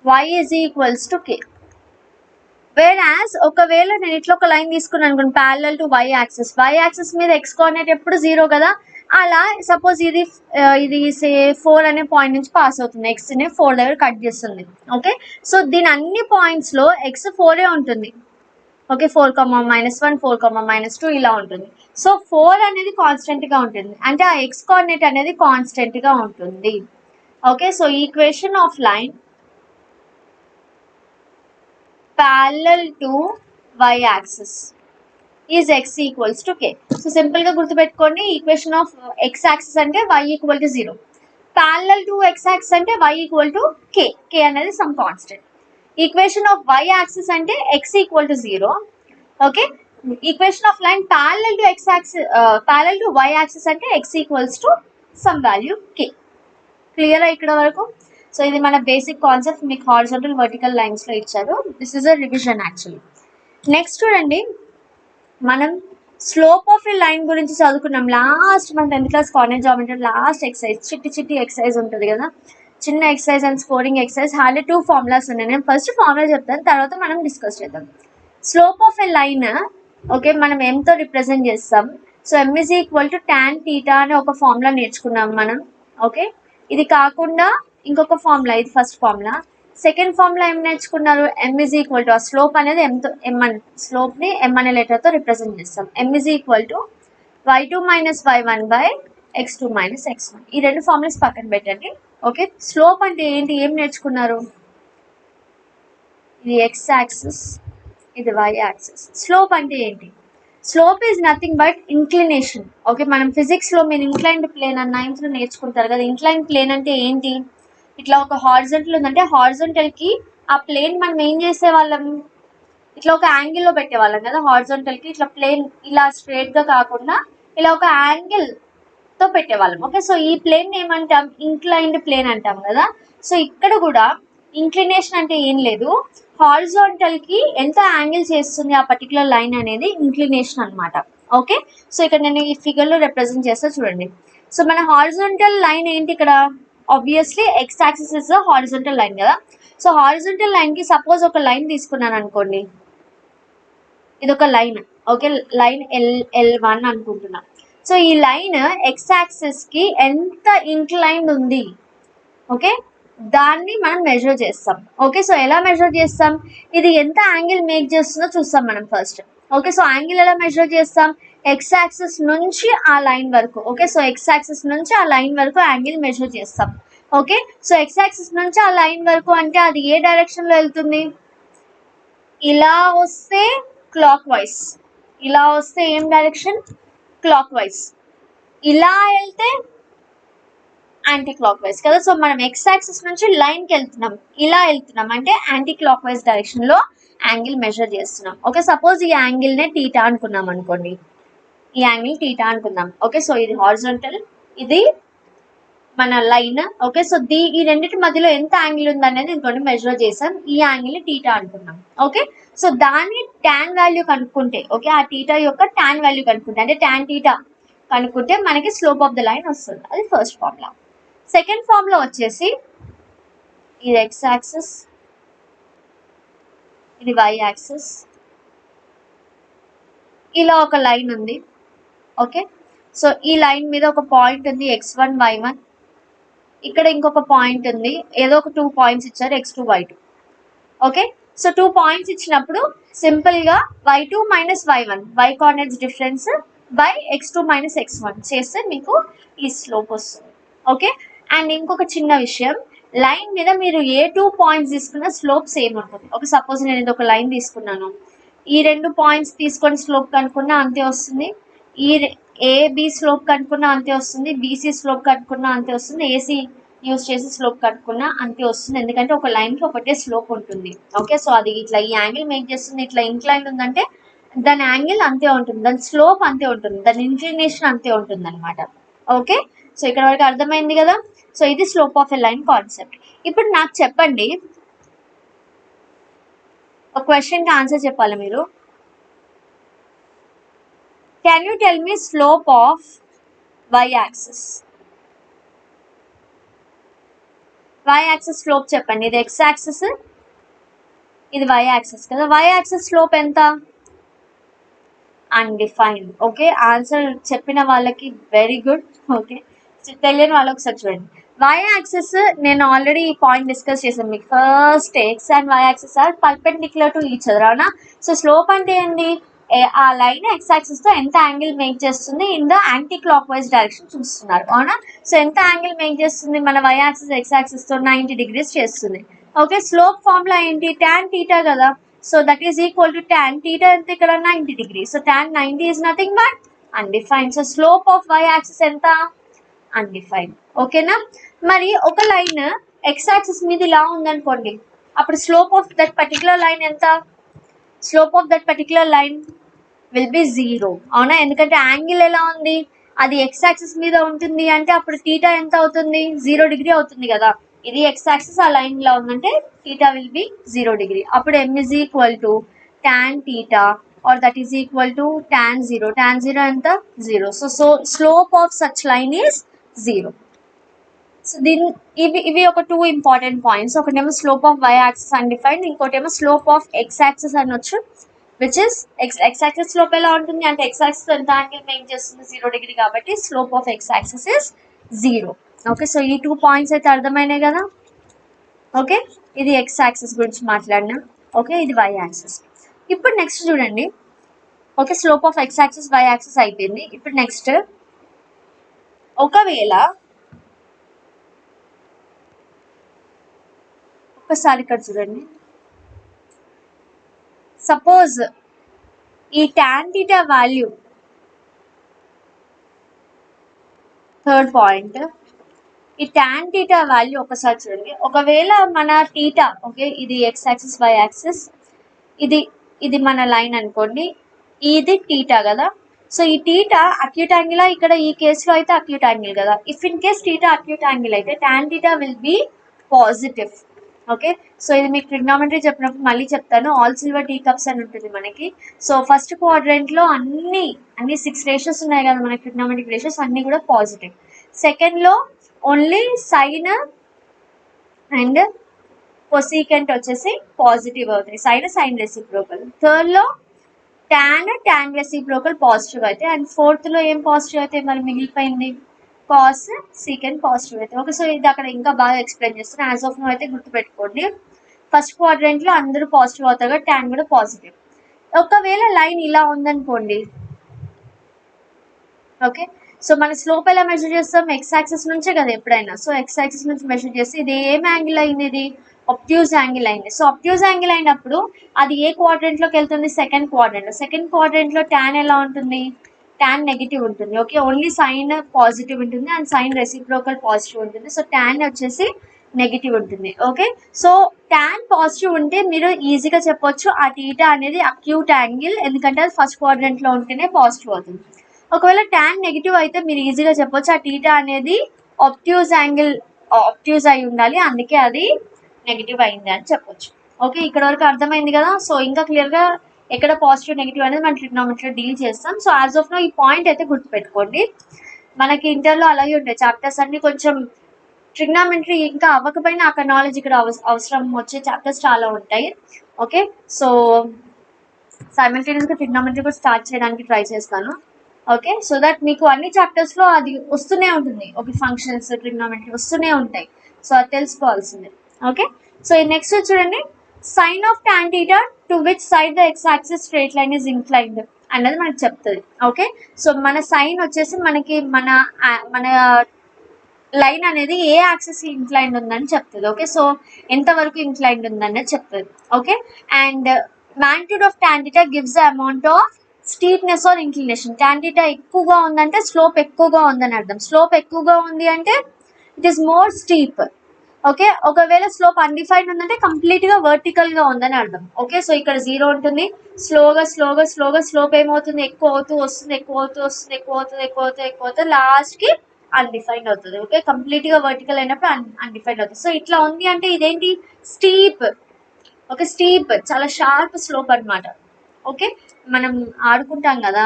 y is equals to k. Whereas ఒకవేళ నేను ఇట్లా ఒక లైన్ తీసుకున్నాను అనుకోండి parallel to y axis మీద x కోఆర్డినేట్ ఎప్పుడు 0 కదా, అలా సపోజ్ ఇది సే 4 అనే పాయింట్ నుంచి పాస్ అవుతుంది, x ని 4 దగ్గర కట్ చేస్తుంది. ఓకే, సో దీని అన్ని పాయింట్స్ లో x 4 ఉంటుంది. ఓకే, 4, -1 4, -2 ఇలా ఉంటుంది. సో 4 అనేది కాన్స్టెంట్ గా ఉంటుంది, అంటే ఆ x కోఆర్డినేట్ అనేది కాన్స్టెంట్ గా ఉంటుంది. Okay, so equation of line parallel to y axis is x equals to k. So simple గా గుర్తుపెట్టుకోండి, ఈక్వేషన్ ఆఫ్ x axis అంటే y equal to 0, parallel to x axis అంటే y equal to k, k అనేది some constant. Equation of y axis అంటే x equal to 0. Okay, equation of line parallel to x axis parallel to y axis అంటే x equals to some value k. Clear ఇక్కడ వరకు? So ఇది మన basic concept, మీకు horizontal vertical lines లో ఇచ్చారు. This is a revision actually. Next చూడండి, మనం స్లోప్ ఆఫ్ ఏ లైన్ గురించి చదువుకున్నాం లాస్ట్ మన 10th class coordinate geometry last exercise. చిట్టి ఎక్సర్సైజ్ ఉంటుంది కదా, చిన్న exercise and scoring exercise. Hardly 2 formulas ఉన్నాయి, నేను ఫస్ట్ ఫార్ములా చెప్తాను, తర్వాత మనం డిస్కస్ చేద్దాం. Slope of A line okay మనం ఎంతో రిప్రజెంట్ చేస్తాం. So m is equal to tan theta అనే ఒక ఫార్ములా నేర్చుకున్నాం మనం. ఓకే, ఇది కాకుండా ఇంకొక ఫార్ములా, ఇది ఫస్ట్ ఫార్ములా. సెకండ్ ఫార్ములా ఏం నేర్చుకున్నారు? m is equal to ఆ స్లోప్ అనేది m స్లోప్ ని m అనే లెటర్ తో రిప్రజెంట్ చేస్తాం. m is equal to y2 minus y1 by x2 minus x1. ఈ రెండు ఫార్ములాస్ పక్కన పెట్టండి. ఓకే, స్లోప్ అంటే ఏంటి, ఏం నేర్చుకున్నారు? ఇది x యాక్సిస్, ఇది y యాక్సిస్. స్లోప్ అంటే ఏంటి? Slope is nothing but inclination. Okay, మనం ఫిజిక్స్ లో మీరు ఇంక్లైన్డ్ ప్లేన్ అని 9th లో నేర్చుకుంటారు కదా. ఇంక్లైన్డ్ ప్లేన్ అంటే ఏంటి? ఇట్లా ఒక హారిజాంటల్ ఉందంటే హారిజాంటల్ కి ఆ ప్లేన్ మనం ఏం చేసేవాళ్ళం, ఇట్లా ఒక యాంగిల్ లో పెట్టేవాళ్ళం కదా. హారిజాంటల్ కి ఇట్లా ప్లేన్ ఇలా స్ట్రేట్ గా కాకుండా ఇలా ఒక యాంగిల్ తో పెట్టేవాళ్ళం. ఓకే, సో ఈ ప్లేన్ ఏమంటాం? ఇంక్లైన్డ్ ప్లేన్ అంటాం కదా. సో ఇక్కడ కూడా ఇంక్లినేషన్ అంటే ఏం లేదు, హారిజాంటల్ కి ఎంత యాంగిల్ చేస్తుంది ఆ పర్టికులర్ లైన్ అనేది ఇంక్లినేషన్ అన్నమాట. ఓకే, సో ఇక్కడ నేను ఈ ఫిగర్ లో రిప్రజెంట్ చేస్తా చూడండి. సో మన హారిజాంటల్ లైన్ ఏంటి ఇక్కడ? Obviously x axis is a horizontal line కదా. సో హారిజాంటల్ లైన్ కి సపోజ్ ఒక లైన్ తీసుకున్నాను అనుకోండి, ఇది ఒక లైన్. ఓకే, లైన్ L1 అనుకుంటున్నా. సో ఈ లైన్ x యాక్సిస్ కి ఎంత ఇంక్లైన్డ్ ఉంది, ఓకే, దాన్ని మనం మెజర్ చేస్తాం. ఓకే, సో ఎలా మెజర్ చేస్తాం? ఇది ఎంత యాంగిల్ మేక్ చేస్తుందో చూస్తాం మనం ఫస్ట్. ఓకే, సో యాంగిల్ ఎలా మెజర్ చేస్తాం? x యాక్సిస్ నుంచి ఆ లైన్ వరకు. ఓకే, సో x యాక్సిస్ నుంచి ఆ లైన్ వరకు యాంగిల్ మెజర్ చేస్తాం. ఓకే, సో x యాక్సిస్ నుంచి ఆ లైన్ వరకు అంటే అది ఏ డైరెక్షన్ లో వెళ్తుంది? ఇలా వస్తే క్లాక్ వైజ్, ఇలా వస్తే ఏం డైరెక్షన్? Clock wise. ఇలా వెళ్తే యాంటీ క్లాక్ వైజ్ కదా. సో మనం x యాక్సిస్ నుంచి లైన్ కి వెళ్తున్నాం, ఇలా వెళ్తున్నాం అంటే anti clockwise direction low angle measure చేస్తున్నాం. ఓకే, సపోజ్ ఈ యాంగిల్ నే టీటా అనుకున్నాం అనుకోండి, ఈ యాంగిల్ టీటా అనుకుందాం. ఓకే, సో ఇది హారిజాంటల్, ఇది మన లైన్. ఓకే, సో ఈ రెండింటి మధ్యలో ఎంత యాంగిల్ ఉంది అనేది ఇంకొన్ని మెజర్ చేసాం, ఈ యాంగిల్ టీటా అనుకున్నాం. ఓకే, సో దాన్ని టాన్ వాల్యూ కనుక్కుంటే, ఓకే, ఆ టీటా యొక్క టాన్ వాల్యూ కనుక్కుంటే అంటే టాన్ టీటా కనుక్కుంటే మనకి స్లోప్ ఆఫ్ ద లైన్ వస్తుంది. అది ఫస్ట్ ఫార్ములా. సెకండ్ ఫార్ములా వచ్చేసి ఇది x యాక్సిస్, ఇది y యాక్సిస్, ఇలా ఒక లైన్ ఉంది. ఓకే, సో ఈ లైన్ మీద ఒక పాయింట్ ఉంది x1 y1, ఇక్కడ ఇంకొక పాయింట్ ఉంది, ఏదో ఒక 2 పాయింట్స్ ఇచ్చారు x2 y2. Okay, so 2 points ఇచ్చినప్పుడు సింపుల్ గా y2 minus y1 y coordinates difference by x2 minus x1 చేస్తే మీకు ఈ స్లోప్ వస్తుంది. ఓకే, అండ్ ఇంకొక చిన్న విషయం, లైన్ మీద మీరు ఏ 2 పాయింట్స్ తీసుకున్నా స్లోప్ సేమ్ ఉంటుంది. ఓకే, సపోజ్ నేను ఇది ఒక లైన్ తీసుకున్నాను, ఈ 2 పాయింట్స్ తీసుకొని స్లోప్ కనుక్కున్నా అంతే వస్తుంది, ఈ ఏబి స్లోప్ కనుక్కున్నా అంతే వస్తుంది, బీసీ స్లోప్ కనుక్కున్నా అంతే వస్తుంది, ఏసీ యూజ్ చేసి స్లోప్ కనుక్కున్నా అంతే వస్తుంది. ఎందుకంటే ఒక లైన్ కి ఒకటే స్లోప్ ఉంటుంది. ఓకే, సో అది ఇట్లా ఈ యాంగిల్ మేక్ చేస్తుంది, ఇట్లా ఇంక్లైన్ ఉందంటే దాని యాంగిల్ అంతే ఉంటుంది, దాని స్లోప్ అంతే ఉంటుంది, దాని ఇంక్లినేషన్ అంతే ఉంటుంది అనమాట. ఓకే, సో ఇక్కడ వరకు అర్థమైంది కదా. సో ఇది slope of a line concept. ఇప్పుడు నాకు చెప్పండి, ఒక క్వశ్చన్ కి ఆన్సర్ చెప్పాలి మీరు. Can you tell me slope of y axis. y axis slope చెప్పండి. ఇది x యాక్సిస్, ఇది y యాక్సిస్ కదా. y యాక్సిస్ స్లోప్ ఎంత? అన్డిఫైన్డ్. ఓకే, ఆన్సర్ చెప్పిన వాళ్ళకి వెరీ గుడ్. ఓకే, తెలియని వాళ్ళకి ఒకసారి చూడండి. y యాక్సిస్ నేను ఆల్రెడీ ఈ పాయింట్ డిస్కస్ చేశాను మీకు. First x and y axis are perpendicular to each other, అవునా? సో స్లోప్ అంటే ఏంటి? ఆ లైన్ x యాక్సిస్ తో ఎంత యాంగిల్ మేక్ చేస్తుంది in the anti clockwise direction చూస్తున్నారు, అవునా? సో ఎంత యాంగిల్ మేక్ చేస్తుంది మన y యాక్సిస్ x యాక్సిస్ తో? 90 degrees చేస్తుంది. ఓకే, స్లోప్ ఫార్ములా ఏంటి? tan theta కదా. So that is equal to tan theta ఎంత ఇక్కడ? 90 degrees. So tan 90 is nothing but undefined. So slope of y axis ఎంత? Undefined. ఓకేనా? మరి ఒక లైన్ x యాక్సిస్ మీద ఇలా ఉందనుకోండి, అప్పుడు slope of that particular line ఎంత? Slope of that particular line will be 0, అవునా? ఎందుకంటే యాంగిల్ ఎలా ఉంది? అది x యాక్సిస్ మీద ఉంటుంది అంటే అప్పుడు థీటా ఎంత అవుతుంది? 0 degree అవుతుంది కదా. ఇది x యాక్సిస్, ఆ లైన్ ఇలా ఉందంటే థీటా విల్ బి 0 degree. అప్పుడు m is equal to tan theta or that is equal to tan 0. tan 0 ఎంత? 0. So slope of such line is 0. So దీని ఇవి ఒక 2 ఇంపార్టెంట్ పాయింట్స్. ఒకటేమో slope of y axis undefined, ఇంకోటేమో slope of x axis అనొచ్చు, which is x axis slope ఎలా ఉంటుంది అంటే x యాక్సిస్ ఎంత యాంగిల్ మేక్ చేస్తుంది? 0 degree కాబట్టి slope of x axis is 0. Okay, so ఈ 2 పాయింట్స్ అయితే అర్థమైనాయి కదా. ఓకే, ఇది x యాక్సిస్ గురించి మాట్లాడినా. ఓకే, ఇది y యాక్సిస్. ఇప్పుడు నెక్స్ట్ చూడండి. Okay, slope of x axis y axis అయిపోయింది. ఇప్పుడు నెక్స్ట్, ఒకవేళ ఒక్కసారి ఇక్కడ చూడండి. సపోజ్ ఈ tan theta value, third point, ఈ tan theta వాల్యూ ఒకసారి చూడండి. ఒకవేళ మన theta, ఓకే, ఇది x యాక్సిస్ y యాక్సిస్, ఇది మన లైన్ అనుకోండి, ఇది theta కదా. సో ఈ theta అక్యూట్ యాంగిల్, ఇక్కడ ఈ కేసులో అయితే అక్యూట్ యాంగిల్ కదా. If in case theta acute angle అయితే tan theta will be positive. Okay, so ఇది మీకు ట్రిగ్నామెట్రీ చెప్పినప్పుడు మళ్ళీ చెప్తాను. ఆల్ సిల్వర్ టీ కప్స్ అని ఉంటుంది మనకి. సో ఫస్ట్ క్వాడ్రెంట్ లో అన్ని 6 రేషియోస్ ఉన్నాయి కదా మనకి, ట్రిగ్నామెట్రిక్ రేషియోస్ అన్ని కూడా పాజిటివ్. సెకండ్ లో ఓన్లీ సైన్ అండ్ కొసీకెంట్ వచ్చేసి పాజిటివ్ అవుతాయి, సైన్ రెసిప్రోకల్. థర్డ్ లో tan రెసిప్రోకల్ పాజిటివ్ అయితే, అండ్ ఫోర్త్ లో ఏం పాజిటివ్ అయితే మరి మిగిలిపోయింది? కాస్ సీకెంట్ పాజిటివ్ అయితే. ఓకే, సో ఇది అక్కడ ఇంకా బాగా ఎక్స్ప్లెయిన్ చేస్తాను. యాజ్ ఆఫ్ నో అయితే గుర్తుపెట్టుకోండి, ఫస్ట్ క్వాడ్రెంట్ లో అందరూ పాజిటివ్ అవుతారు కదా, tan కూడా పాజిటివ్. ఒకవేళ లైన్ ఇలా ఉందనుకోండి, ఓకే, సో మన స్లోప్ ఎలా మెజర్ చేస్తాం? x యాక్సిస్ నుంచే కదా ఎప్పుడైనా. సో x యాక్సిస్ నుంచి మెజర్ చేసి ఇది ఏం యాంగిల్ అయింది? ఇది అబ్ట్యూజ్ యాంగిల్ అయింది. సో అబ్ట్యూజ్ యాంగిల్ అయినప్పుడు అది ఏ క్వాడ్రెంట్ లోకి వెళ్తుంది? Second quadrant. సెకండ్ క్వాడ్రెంట్ లో tan ఎలా ఉంటుంది? tan నెగిటివ్ ఉంటుంది. ఓకే, ఓన్లీ సైన్ పాజిటివ్ ఉంటుంది అండ్ సైన్ రెసిప్రోకల్ పాజిటివ్ ఉంటుంది. సో tan వచ్చేసి నెగిటివ్ ఉంటుంది. ఓకే, సో tan పాజిటివ్ ఉంటే మీరు ఈజీగా చెప్పొచ్చు ఆ థీటా అనేది అక్యూట్ యాంగిల్, ఎందుకంటే అది ఫస్ట్ క్వాడ్రెంట్ లో ఉంటేనే పాజిటివ్ అవుతుంది. ఒకవేళ tan నెగిటివ్ అయితే మీరు ఈజీగా చెప్పొచ్చు ఆ థీటా అనేది ఆబ్ట్యూజ్ యాంగిల్, ఆబ్ట్యూజ్ అయి ఉండాలి, అందుకే అది నెగిటివ్ అయింది అని చెప్పొచ్చు. ఓకే, ఇక్కడ వరకు అర్థమైంది కదా. సో ఇంకా క్లియర్ గా ఎక్కడ పాజిటివ్ నెగిటివ్ అనేది మనం ట్రిగ్నామెట్రీ డీల్ చేస్తాం. సో యాజ్ ఆఫ్ నో ఈ పాయింట్ అయితే గుర్తుపెట్టుకోండి. మనకి ఇంటర్లో అలాగే ఉంటాయి చాప్టర్స్ అన్ని, కొంచెం ట్రిగ్నామెట్రీ ఇంకా అవ్వకపోయినా అక్కడ నాలెడ్జ్ ఇక్కడ అవసరం వచ్చే చాప్టర్స్ చాలా ఉంటాయి. ఓకే, సో సైమల్టేనియస్ గా ట్రిగ్నామెట్రీ కూడా స్టార్ట్ చేయడానికి ట్రై చేస్తాను. ఓకే, సో దట్ మీకు అన్ని చాప్టర్స్ లో అది వస్తూనే ఉంటుంది. ఓకే, ఫంక్షన్స్, ట్రిగ్నామెట్రీ వస్తూనే ఉంటాయి. సో అది తెలుసుకోవాల్సిందే. ఓకే, సో నెక్స్ట్ చూడండి, sign of tan theta to which side the x axis straight line is inclined అన్నది మనకు చెప్తుంది. ఓకే, సో మన సైన్ వచ్చేసి మనకి మన లైన్ అనేది ఏ యాక్సిస్ ఇంక్లైన్డ్ ఉందని చెప్తుంది. ఓకే, సో ఎంతవరకు ఇంక్లైన్డ్ ఉందనేది చెప్తుంది. Okay, and magnitude of tan theta gives the amount of steepness or inclination. tan theta ఎక్కువగా ఉందంటే స్లోప్ ఎక్కువగా ఉందని అర్థం. స్లోప్ ఎక్కువగా ఉంది అంటే it is more steep. Okay, ఒకవేళ స్లోప్ అన్డిఫైన్డ్ ఉందంటే కంప్లీట్ గా వర్టికల్ గా ఉందని అర్థం. ఓకే, సో ఇక్కడ 0 ఉంటుంది, స్లోగా స్లోప్ ఏమవుతుంది? ఎక్కువ అవుతూ వస్తుంది, లాస్ట్ కి అన్డిఫైన్డ్ అవుతుంది. ఓకే, కంప్లీట్ గా వర్టికల్ అయినప్పుడు అన్డిఫైన్డ్ అవుతుంది. సో ఇట్లా ఉంది అంటే ఇదేంటి? స్టీప్. ఓకే, స్టీప్ చాలా షార్ప్ స్లోప్ అన్నమాట. ఓకే, మనం ఆడుకుంటాం కదా,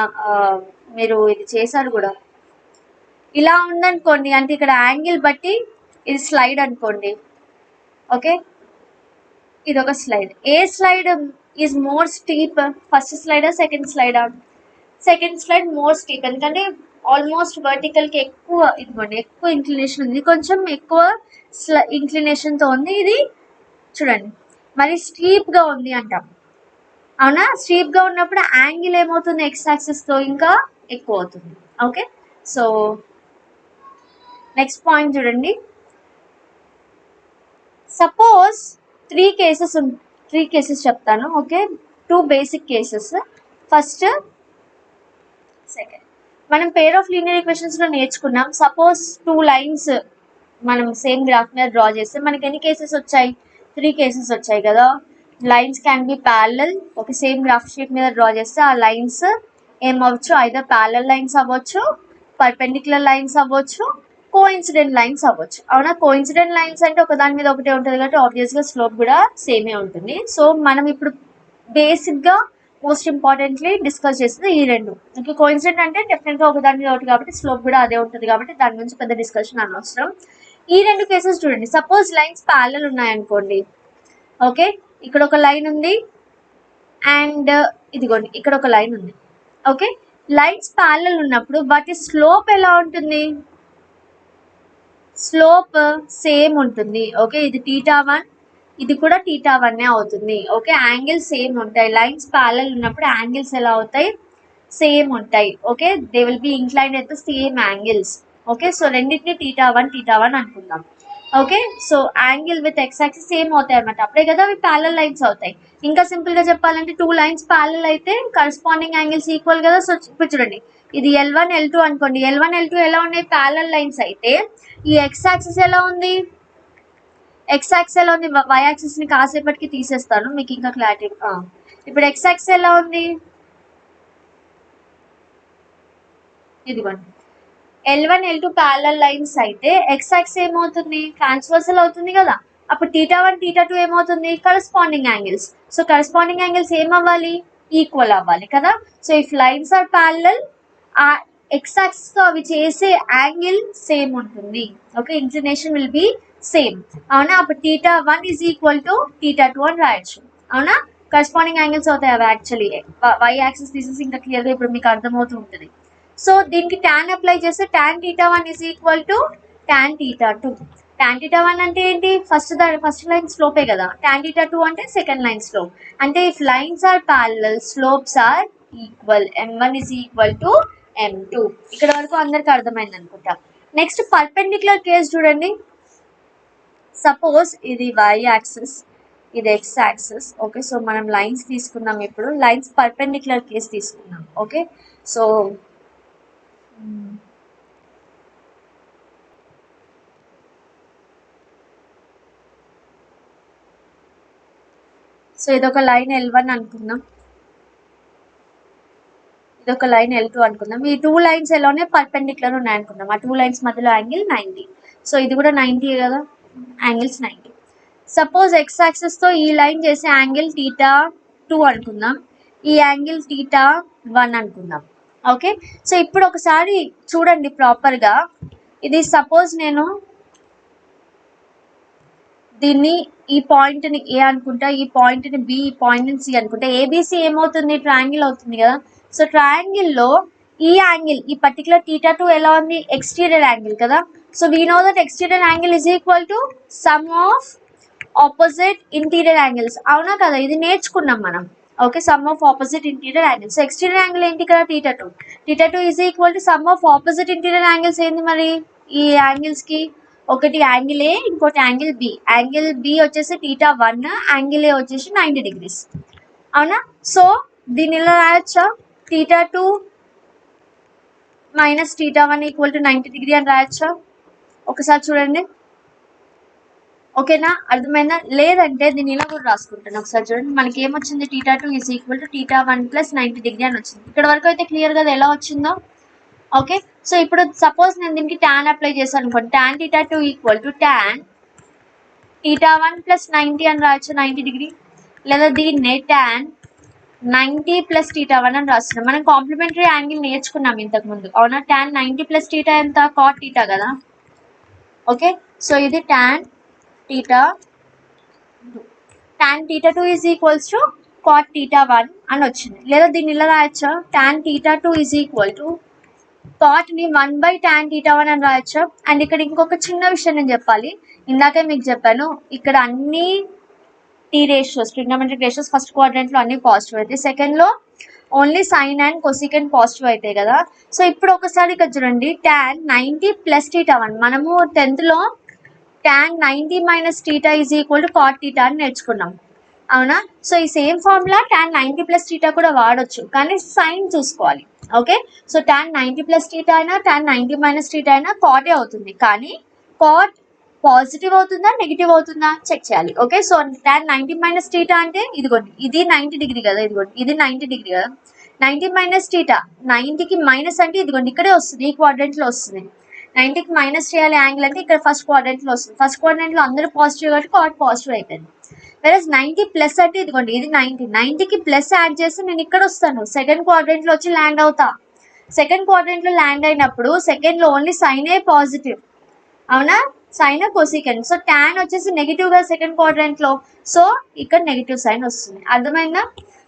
మీరు ఇది చేశారు కూడా, ఇలా ఉందనుకోండి, అంటే ఇక్కడ యాంగిల్ బట్టి ఇది స్లైడ్ అనుకోండి. ఓకే, ఇది ఒక స్లైడ్. ఏ slide is more steep? First స్లైడా సెకండ్ స్లైడా? సెకండ్ స్లైడ్ మోర్ స్టీప్, ఎందుకంటే ఆల్మోస్ట్ వర్టికల్కి ఎక్కువ ఇదిగోండి ఎక్కువ ఇంక్లినేషన్ ఉంది, కొంచెం ఎక్కువ ఇంక్లినేషన్తో ఉంది. ఇది చూడండి మరి స్టీప్గా ఉంది అంటాం, అవునా? స్టీప్గా ఉన్నప్పుడు యాంగిల్ ఏమవుతుంది, ఎక్స్ యాక్సిస్తో ఇంకా ఎక్కువ అవుతుంది. ఓకే, సో నెక్స్ట్ పాయింట్ చూడండి. సపోజ్ త్రీ కేసెస్ చెప్తాను. Okay, 2 basic cases. First, second. మనం పేర్ ఆఫ్ లీనియర్ ఈక్వేషన్స్లో నేర్చుకున్నాం. సపోజ్ 2 లైన్స్ మనం సేమ్ గ్రాఫ్ మీద డ్రా చేస్తే మనకి ఎన్ని కేసెస్ వచ్చాయి? 3 కేసెస్ వచ్చాయి కదా. Lines can be parallel. ఒక సేమ్ గ్రాఫ్ షీట్ మీద డ్రా చేస్తే ఆ లైన్స్ ఏమవచ్చు, ఐదర్ ప్యారలల్ లైన్స్ అవ్వచ్చు, పర్పెండిక్యులర్ లైన్స్ అవ్వచ్చు, కోఇన్సిడెంట్ లైన్స్ అవ్వచ్చు, అవునా? కోఇన్సిడెంట్ లైన్స్ అంటే ఒక దాని మీద ఒకటే ఉంటుంది కాబట్టి ఆబ్వియస్గా స్లోప్ కూడా సేమే ఉంటుంది. సో మనం ఇప్పుడు బేసిక్గా మోస్ట్ ఇంపార్టెంట్లీ డిస్కస్ చేస్తుంది ఈ రెండు. ఓకే, కోఇన్సిడెంట్ అంటే డెఫినెట్గా ఒక దాని మీద ఒకటి కాబట్టి స్లోప్ కూడా అదే ఉంటుంది కాబట్టి దాని గురించి పెద్ద డిస్కషన్ అనవసరం. ఈ 2 కేసెస్ చూడండి. సపోజ్ లైన్స్ ప్యారలల్ ఉన్నాయనుకోండి. ఓకే, ఇక్కడ ఒక లైన్ ఉంది అండ్ ఇదిగోండి ఇక్కడ ఒక లైన్ ఉంది. ఓకే, లైన్స్ ప్యారలల్ ఉన్నప్పుడు వాటి స్లోప్ ఎలా ఉంటుంది? స్లోప్ సేమ్ ఉంటుంది. ఓకే, ఇది θ1, ఇది కూడా θ1 అవుతుంది. ఓకే, యాంగిల్స్ సేమ్ ఉంటాయి. లైన్స్ ప్యారలల్ ఉన్నప్పుడు యాంగిల్స్ ఎలా అవుతాయి? సేమ్ ఉంటాయి. Okay, they will be inclined at the same angles. Okay, so రెండింటిని θ1 అనుకుందాం. Okay, so angle with X axis same అవుతాయి అనమాట. అప్పుడే కదా అవి ప్యారలల్ లైన్స్ అవుతాయి. ఇంకా సింపుల్గా చెప్పాలంటే 2 లైన్స్ ప్యారలల్ అయితే కరస్పాండింగ్ యాంగిల్స్ ఈక్వల్ కదా. సో ఇప్పుడు చూడండి, ఇది L1 L2 అనుకోండి. L1 L2 ఎలా ఉన్నాయి? ప్యారలల్ లైన్స్ అయితే ఈ ఎక్స్ యాక్సిస్ ఎలా ఉంది? ఎక్స్ యాక్సిస్ ఎలా ఉంది? వై యాక్సిస్ని కాసేపటికి తీసేస్తాను మీకు ఇంకా క్లారిటీ. ఇప్పుడు ఎక్స్ యాక్సిస్ ఎలా ఉంది? ఇదిగోండి, L1 L2 ప్యారలల్ లైన్స్ అయితే ఎక్స్ యాక్సిస్ ఏమవుతుంది? ట్రాన్స్వర్సల్ అవుతుంది కదా. అప్పుడు θ1 θ2 ఏమవుతుంది? Corresponding angles. So corresponding angles ఏమవ్వాలి? ఈక్వల్ అవ్వాలి కదా. So if lines are parallel, ఆ ఎక్స్ యాక్సిస్ తో అవి చేసే యాంగిల్ సేమ్ ఉంటుంది. Okay, inclination will be same, అవునా? అప్పుడు θ1 ఈజ్ ఈక్వల్ టు θ2 అని రాయొచ్చు, అవునా? కరస్పాండింగ్ యాంగిల్స్ అవుతాయి అవి. యాక్చువల్లీ వై యాక్సిస్ తీసేసి ఇంకా క్లియర్గా ఇప్పుడు మీకు అర్థమవుతూ ఉంటుంది. సో దీనికి tan అప్లై చేస్తే tan θ1 is equal to tan θ2. tan θ1 అంటే ఏంటి? ఫస్ట్ లైన్ స్లోపే కదా. tan θ2 అంటే సెకండ్ లైన్ స్లోప్. అంటే if lines are parallel, slopes are equal. m1 is equal to m2. ఇక్కడ వరకు అందరికి అర్థమైంది అనుకుంటా. నెక్స్ట్ పర్పెండిక్యులర్ కేస్ చూడండి. సపోజ్ ఇది y యాక్సిస్, ఇది x యాక్సిస్. ఓకే, సో మనం లైన్స్ తీసుకున్నాం. ఇప్పుడు లైన్స్ పర్పెండిక్యులర్ కేస్ తీసుకున్నాం. ఓకే, సో ఇదొక లైన్ L1 అనుకుందాం, ఇదొక లైన్ L2 అనుకుందాం. ఈ 2 లైన్స్ ఎలానే పర్పెండిక్యులర్ ఉన్నాయి అనుకుందాం. ఆ 2 లైన్స్ మధ్యలో యాంగిల్ 90. సో ఇది కూడా 90 కదా, యాంగిల్స్ 90. సపోజ్ ఎక్స్ యాక్సిస్ తో ఈ లైన్ చేసే యాంగిల్ θ2 అనుకుందాం, ఈ యాంగిల్ θ1 అనుకుందాం. ఓకే, సో ఇప్పుడు ఒకసారి చూడండి ప్రాపర్గా. ఇది సపోజ్ నేను దీన్ని ఈ పాయింట్ని ఏ అనుకుంటా, ఈ పాయింట్ని బి, ఈ పాయింట్ని సి అనుకుంటా. ఏబిసి ఏమవుతుంది? ట్రయాంగిల్ అవుతుంది కదా. సో ట్రయాంగిల్లో ఈ యాంగిల్, ఈ పర్టికులర్ θ2 ఎలా ఉంది? ఎక్స్టీరియర్ యాంగిల్ కదా. So we know that exterior angle is equal to sum of opposite interior angles, అవునా కదా? ఇది నేర్చుకున్నాం మనం. Okay, sum of opposite interior angles. So exterior angle ఏంటి ఇక్కడ? θ2 is equal to sum of opposite interior angles. ఏంది మరి ఈ యాంగిల్స్కి? ఒకటి యాంగిల్ ఏ, ఇంకోటి యాంగిల్ బి. యాంగిల్ బి వచ్చేసి θ1, యాంగిల్ ఏ వచ్చేసి 90 degrees, అవునా? సో దీన్ని ఇలా రాయొచ్చా? θ2 మైనస్ θ1 ఈక్వల్ టు 90 degree అని రాయొచ్చా? ఒకసారి చూడండి. ఓకేనా, అర్థమైందా? లేదంటే దీన్ని ఇలా కూడా రాసుకుంటాను. ఒకసారి చూడండి, మనకి ఏమొచ్చింది? θ2 is equal to θ1 plus 90 degree అని వచ్చింది. ఇక్కడ వరకు అయితే క్లియర్గా ఎలా వచ్చిందో. ఓకే, సో ఇప్పుడు సపోజ్ నేను దీనికి tan అప్లై చేశాను అనుకోండి. tan θ2 equal to tan θ1 plus 90 అని రాయొచ్చు, 90 degree. లేదా దీన్నే tan 90 ప్లస్ θ1 అని రాస్తున్నాం. మనం కాంప్లిమెంటరీ యాంగిల్ నేర్చుకున్నాం ఇంతకు ముందు, అవునా? tan 90 ప్లస్ θ ఎంత? cot θ కదా. ఓకే, సో ఇది tan θ2. tan θ2 is equals to cot θ1 అని వచ్చింది. లేదా దీన్ని ఇలా రాయొచ్చా? tan θ2 is equal to cot ని 1/tan θ1 అని రాయొచ్చా? అండ్ ఇక్కడ ఇంకొక చిన్న విషయం నేను చెప్పాలి. ఇందాకే మీకు చెప్పాను, ఇక్కడ అన్ని T ratios, trigonometric ratios first quadrant లో అన్ని పాజిటివ్ అయితే, సెకండ్ లో only sine and cosecant positive అవుతాయి కదా. సో ఇప్పుడు ఒకసారి ఇక్కడ చూడండి, tan 90 ప్లస్ θ1, మనము 10th లో tan 90 minus θ is equal to cot θ అని నేర్చుకున్నాం, అవునా? సో ఈ సేమ్ ఫార్ములా tan 90 ప్లస్ θ కూడా వాడొచ్చు, కానీ సైన్ చూసుకోవాలి. ఓకే, సో tan 90 ప్లస్ θ అయినా tan 90 మైనస్ θ అయినా కాటే అవుతుంది, కానీ కాట్ పాజిటివ్ అవుతుందా నెగిటివ్ అవుతుందా చెక్ చేయాలి. ఓకే, సో tan 90 మైనస్ θ అంటే ఇదిగోండి, ఇది 90 డిగ్రీ కదా, ఇదిగోండి ఇది 90 డిగ్రీ కదా. 90 మైనస్ θ, 90కి మైనస్ అంటే ఇదిగోండి ఇక్కడే వస్తుంది, ఈ క్వాడ్రంట్ లో వస్తుంది. 90కి మైనస్ చేయాలి యాంగిల్ అంటే ఇక్కడ ఫస్ట్ క్వాడ్రంట్ లో వస్తుంది. ఫస్ట్ క్వాడ్రంట్ లో అందరూ పాజిటివ్ కాబట్టి కాట్ పాజిటివ్ అయిపోయింది. వెరస్ 90 ప్లస్ అంటే ఇదిగోండి ఇది 90కి ప్లస్ యాడ్ చేసి నేను ఇక్కడ వస్తాను, సెకండ్ క్వాడ్రంట్ లో వచ్చి ల్యాండ్ అవుతా. సెకండ్ క్వాడ్రంట్ లో ల్యాండ్ అయినప్పుడు సెకండ్ లో ఓన్లీ సైనే పాజిటివ్, అవునా? Sine cosecant. సో tan వచ్చేసి నెగిటివ్ గా సెకండ్ క్వాడ్రంట్ లో, సో ఇక్కడ నెగిటివ్ సైన్ వస్తుంది. అర్థమైందా?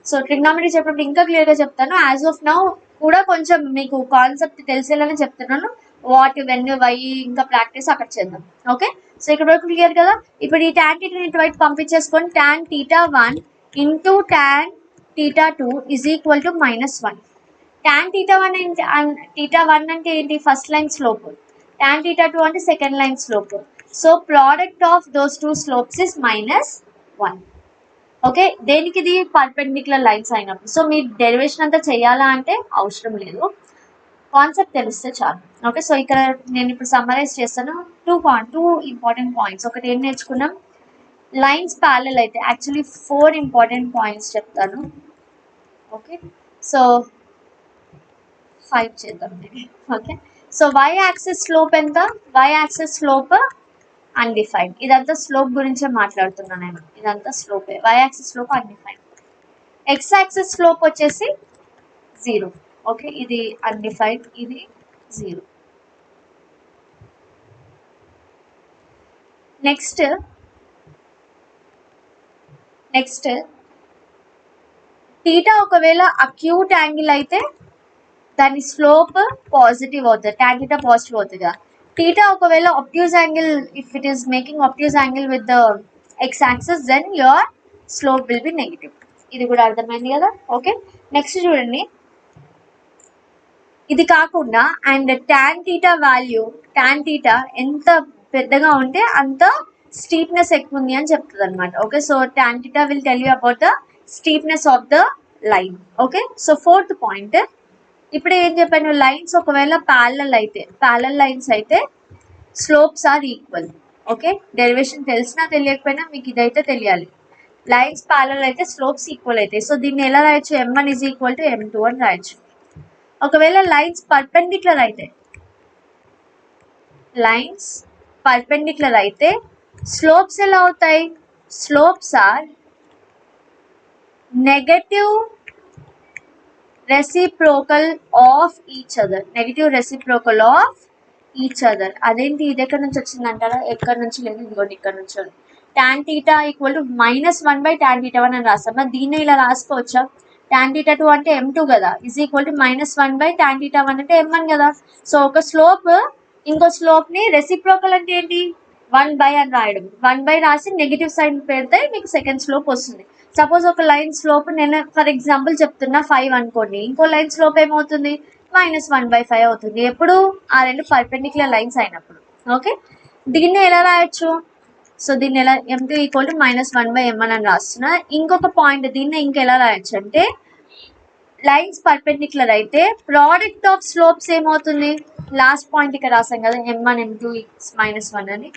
సో ట్రిగ్నోమెట్రీ చెప్పినప్పుడు ఇంకా క్లియర్ గా చెప్తాను. యాజ్ ఆఫ్ నౌ కూడా కొంచెం మీకు కాన్సెప్ట్ తెలిసేలానే చెప్తున్నాను. వాట్, వెన్, వై ఇంకా ప్రాక్టీస్ అక్కడ చేద్దాం. ఓకే, సో ఇక్కడ వరకు క్లియర్ కదా. ఇప్పుడు ఈ tan θ ఇటువైపు పంపించేసుకొని tan θ1 into tan θ2 is equal to -1. tan θ1 అంటే ఏంటి? First line slope. tan θ2 అంటే second line slope. So product of those two slopes is -1. Okay, దేనికి? ఇది పర్పెండిక్యులర్ లైన్స్ అయినప్పుడు. సో మీరు డెరివేషన్ అంతా చేయాలా అంటే అవసరం లేదు, కాన్సెప్ట్ తెలిస్తే చాలు. ఓకే, సో ఇక్కడ నేను ఇప్పుడు సమ్మరైజ్ చేస్తాను. Two important points. ఒకటి ఏం నేర్చుకున్నాం? లైన్స్ ప్యారలల్ అయితే, యాక్చువల్లీ 4 ఇంపార్టెంట్ పాయింట్స్ చెప్తాను. ఓకే, సో 5 చేద్దాం. Okay, so y axis slope ఎంత? y axis slope undefined. ఇదంతా స్లోప్ గురించే మాట్లాడుతున్నాను నేను, ఇదంతా స్లోపే. y axis slope undefined. x axis slope వచ్చేసి 0. ఓకే, ఇది అన్డిఫైన్డ్, ఇది 0. నెక్స్ట్ θ ఒకవేళ అక్యూట్ యాంగిల్ అయితే దాని స్లోప్ పాజిటివ్ అవుతుంది, tan θ పాజిటివ్ అవుతుంది కదా. θ ఒకవేళ obtuse angle, if it is making obtuse angle with the x axis, then your slope will be negative. ఇది కూడా అర్థమైంది కదా. ఓకే, నెక్స్ట్ చూడండి, ఇది కాకుండా అండ్ tan θ వాల్యూ, tan θ ఎంత పెద్దగా ఉంటే అంత స్టీప్నెస్ ఎక్కువ ఉంది అని చెప్తుంది అనమాట. Okay, so tan θ will tell you about the steepness of the line. Okay, so 4th point, ఇప్పుడు ఏం చెప్పాను? లైన్స్ ఒకవేళ ప్యారలల్ లైన్స్ అయితే slopes are equal. Okay, derivation తెలిసినా తెలియకపోయినా మీకు ఇదైతే తెలియాలి. లైన్స్ ప్యారలల్ అయితే స్లోప్స్ ఈక్వల్ అవుతాయి. సో దీన్ని ఎలా రాయొచ్చు? m1 is equal to m2 అని రాయొచ్చు. ఒకవేళ లైన్స్ పర్పెండిక్యులర్ అయితే స్లోప్స్ ఎలా అవుతాయి? Slopes are negative reciprocal of each other. అదేంటి? ఇది ఎక్కడి నుంచి వచ్చిందంటారా? ఎక్కడి నుంచి లేదు, ఇదిగోండి ఇక్కడ నుంచి. tan θ ఈక్వల్ టు -1/tan θ1 అని రాస్తాం. మరి దీన్ని ఇలా రాసుకోవచ్చా? tan θ2 అంటే m2 కదా, ఈజ్ ఈక్వల్ టు -1/tan θ1 అంటే m1 కదా. సో ఒక స్లోప్ ఇంకో స్లోప్ ని రెసిప్రోకల్ అంటే ఏంటి? 1/, అని రాయడం. 1/, రాసి నెగిటివ్ సైన్ పెడితే మీకు సెకండ్ స్లోప్ వస్తుంది. సపోజ్ ఒక లైన్ స్లోప్ నేను ఫర్ ఎగ్జాంపుల్ చెప్తున్నా 5 అనుకోండి, ఇంకో లైన్ స్లోప్ ఏమవుతుంది? -1/5 అవుతుంది. ఎప్పుడు? ఆ రెండు పర్పెండిక్యులర్ లైన్స్ అయినప్పుడు. ఓకే, దీన్ని ఎలా రాయొచ్చు? సో దీన్ని ఎలా, m2 ఈక్వల్ టు -1/m1 అని రాస్తున్నా. ఇంకొక పాయింట్, దీన్ని ఇంకెలా రాయొచ్చు అంటే, లైన్స్ పర్పెండిక్యులర్ అయితే ప్రోడక్ట్ ఆఫ్ స్లోప్స్ ఏమవుతుంది? లాస్ట్ పాయింట్ ఇక్కడ రాసాం కదా, m1 m2 -1 అని.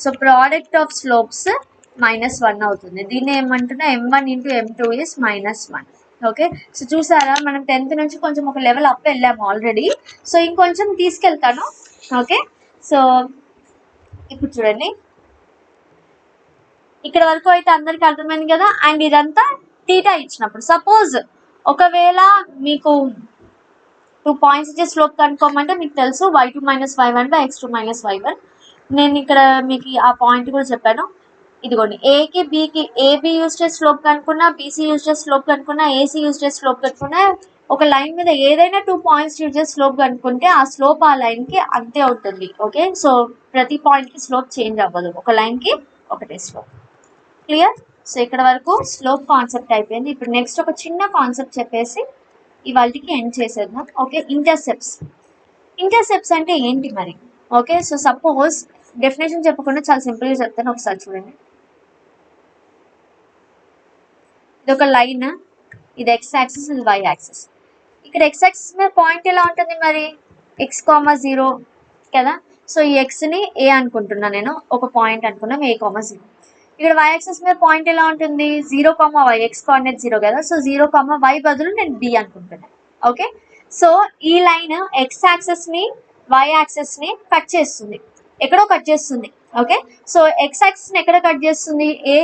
సో ప్రోడక్ట్ ఆఫ్ స్లోప్స్ -1 అవుతుంది. దీన్ని ఏమంటున్నా? m1 into m2 is -1. Okay, so చూసారా, మనం 10th నుంచి కొంచెం ఒక లెవెల్ అప్ వెళ్ళాము ఆల్రెడీ. సో ఇంకొంచెం తీసుకెళ్తాను. ఓకే, సో ఇప్పుడు చూడండి, ఇక్కడ వరకు అయితే అందరికి అర్థమైంది కదా. అండ్ ఇదంతా θ ఇచ్చినప్పుడు, సపోజ్ ఒకవేళ మీకు 2 పాయింట్స్ ఇచ్చే స్లోప్ కనుక్కోమంటే మీకు తెలుసు y2 - y1 / x2 - y1. నేను ఇక్కడ మీకు ఆ పాయింట్ కూడా చెప్పాను. ఇదిగోండి, ఏకి బీకి ఏబి యూజ్ చేసి స్లోప్ కనుక్కున్నా, బీసీ యూజ్ చేసి స్లోప్ కనుక్కున్నా, ఏసీ యూజ్ చేసి స్లోప్ కనుక్కున్నా, ఒక లైన్ మీద ఏదైనా 2 పాయింట్స్ యూజ్ చేసి స్లోప్ కనుక్కుంటే ఆ స్లోప్ ఆ లైన్కి అంతే ఉంటుంది. ఓకే, సో ప్రతి పాయింట్కి స్లోప్ చేంజ్ అవ్వదు, ఒక లైన్కి ఒకటే స్లోప్. క్లియర్? సో ఇక్కడ వరకు స్లోప్ కాన్సెప్ట్ అయిపోయింది. ఇప్పుడు నెక్స్ట్ ఒక చిన్న కాన్సెప్ట్ చెప్పేసి ఇవాళకి ఎండ్ చేసేద్దాం. ఓకే, ఇంటర్సెప్ట్స్ అంటే ఏంటి మరి? ఓకే, సో సపోజ్ డెఫినేషన్ చెప్పకుండా చాలా సింపుల్గా చెప్తాను, ఒకసారి చూడండి. ఇది ఒక లైన్, ఇది ఎక్స్ యాక్సిస్, ఇది వై యాక్సిస్. ఇక్కడ ఎక్స్ యాక్సిస్ మీద పాయింట్ ఎలా ఉంటుంది మరి? x, 0 కదా. సో ఈ ఎక్స్ని ఏ అనుకుంటున్నా నేను, ఒక పాయింట్ అనుకున్నాం a, 0. ఇక్కడ y యాక్సిస్ మీద పాయింట్ ఎలా ఉంటుంది? 0, y, x కోఆర్డినేట్ 0 కదా. సో 0, y బదులు నేను b అనుకుంటున్నాను. ఓకే, సో ఈ లైన్ ఎక్స్ యాక్సిస్ని వై యాక్సిస్ని కట్ చేస్తుంది, ఎక్కడో కట్ చేస్తుంది. ఓకే, సో ఎక్స్ యాక్సిస్ని ఎక్కడ కట్ చేస్తుంది? a,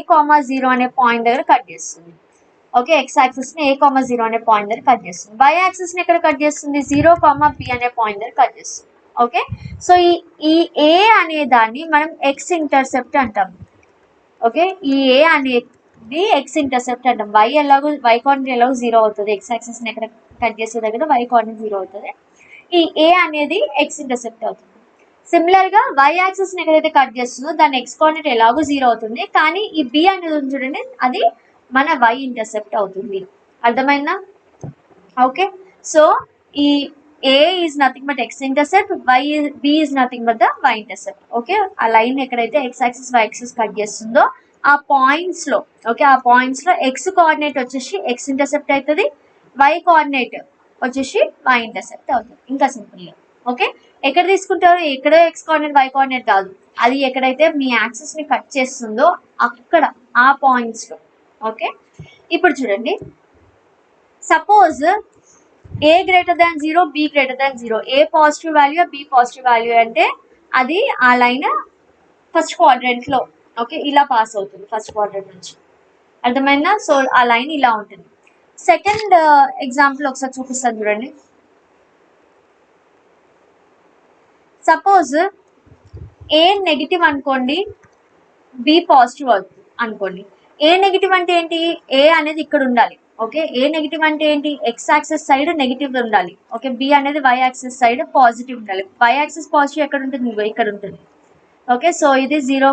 0 అనే పాయింట్ దగ్గర కట్ చేస్తుంది. ఓకే, ఎక్స్ యాక్సిస్ని a, 0 అనే పాయింట్ దగ్గర కట్ చేస్తుంది. వై యాక్సిస్ని ఎక్కడ కట్ చేస్తుంది? 0, b అనే పాయింట్ దగ్గర కట్ చేస్తుంది. ఓకే, సో ఈ a అనే దాన్ని మనం ఎక్స్ ఇంటర్సెప్ట్ అంటాం. ఓకే, ఈ a అనేది ఎక్స్ ఇంటర్సెప్ట్ అంటాం. y కోఆర్డినేట్ ఎలాగో 0 అవుతుంది, ఎక్స్ యాక్సిస్ని ఎక్కడ కట్ చేసే దగ్గర y కోఆర్డినేట్ 0 అవుతుంది. ఈ a అనేది ఎక్స్ ఇంటర్సెప్ట్ అవుతుంది. సిమిలర్గా y యాక్సిస్ని ఎక్కడైతే కట్ చేస్తుందో దాని ఎక్స్ కోఆర్డినేట్ ఎలాగో 0 అవుతుంది, కానీ ఈ b అనేది చూడండి, అది మన y ఇంటర్సెప్ట్ అవుతుంది. అర్థమైందా? ఓకే, సో ఈ a is nothing but x intercept, b is nothing but the y intercept. Okay, ఆ లైన్ ఎక్కడైతే X axis why axis cut చేస్తుందో ఆ పాయింట్స్లో, ఓకే, ఆ పాయింట్స్లో ఎక్స్ కోఆర్డినేట్ వచ్చేసి ఎక్స్ ఇంటర్సెప్ట్ అవుతుంది, y కోఆర్డినేట్ వచ్చేసి y ఇంటర్సెప్ట్ అవుతుంది. ఇంకా సింపుల్గా. ఓకే, ఎక్కడ తీసుకుంటారు? ఎక్కడ ఎక్స్ కోఆర్డినేట్ వై కోఆర్డినేట్ కాదు, అది ఎక్కడైతే మీ యాక్సిస్ని కట్ చేస్తుందో అక్కడ, ఆ పాయింట్స్లో. ఓకే, ఇప్పుడు చూడండి, suppose a greater than 0, b greater than 0, a positive value, b positive value అంటే అది ఆ లైన్ ఫస్ట్ క్వాడ్రంట్లో, ఓకే, ఇలా పాస్ అవుతుంది ఫస్ట్ క్వాడ్రంట్ నుంచి. అర్థమైందా? సో ఆ లైన్ ఇలా ఉంటుంది. సెకండ్ ఎగ్జాంపుల్ ఒకసారి చూపిస్తాను చూడండి. సపోజ్ ఏ నెగిటివ్ అనుకోండి, బి పాజిటివ్ అనుకోండి. ఏ నెగిటివ్ అంటే ఏంటి? ఏ అనేది ఇక్కడ ఉండాలి. ఓకే, ఏ నెగిటివ్ అంటే ఏంటి? ఎక్స్ యాక్సిస్ సైడ్ నెగిటివ్ ఉండాలి. ఓకే, బి అనేది వై యాక్సిస్ సైడ్ పాజిటివ్ ఉండాలి. వై యాక్సిస్ పాజిటివ్ ఎక్కడ ఉంటుంది? ఇక్కడ ఉంటుంది. ఓకే, సో ఇది 0,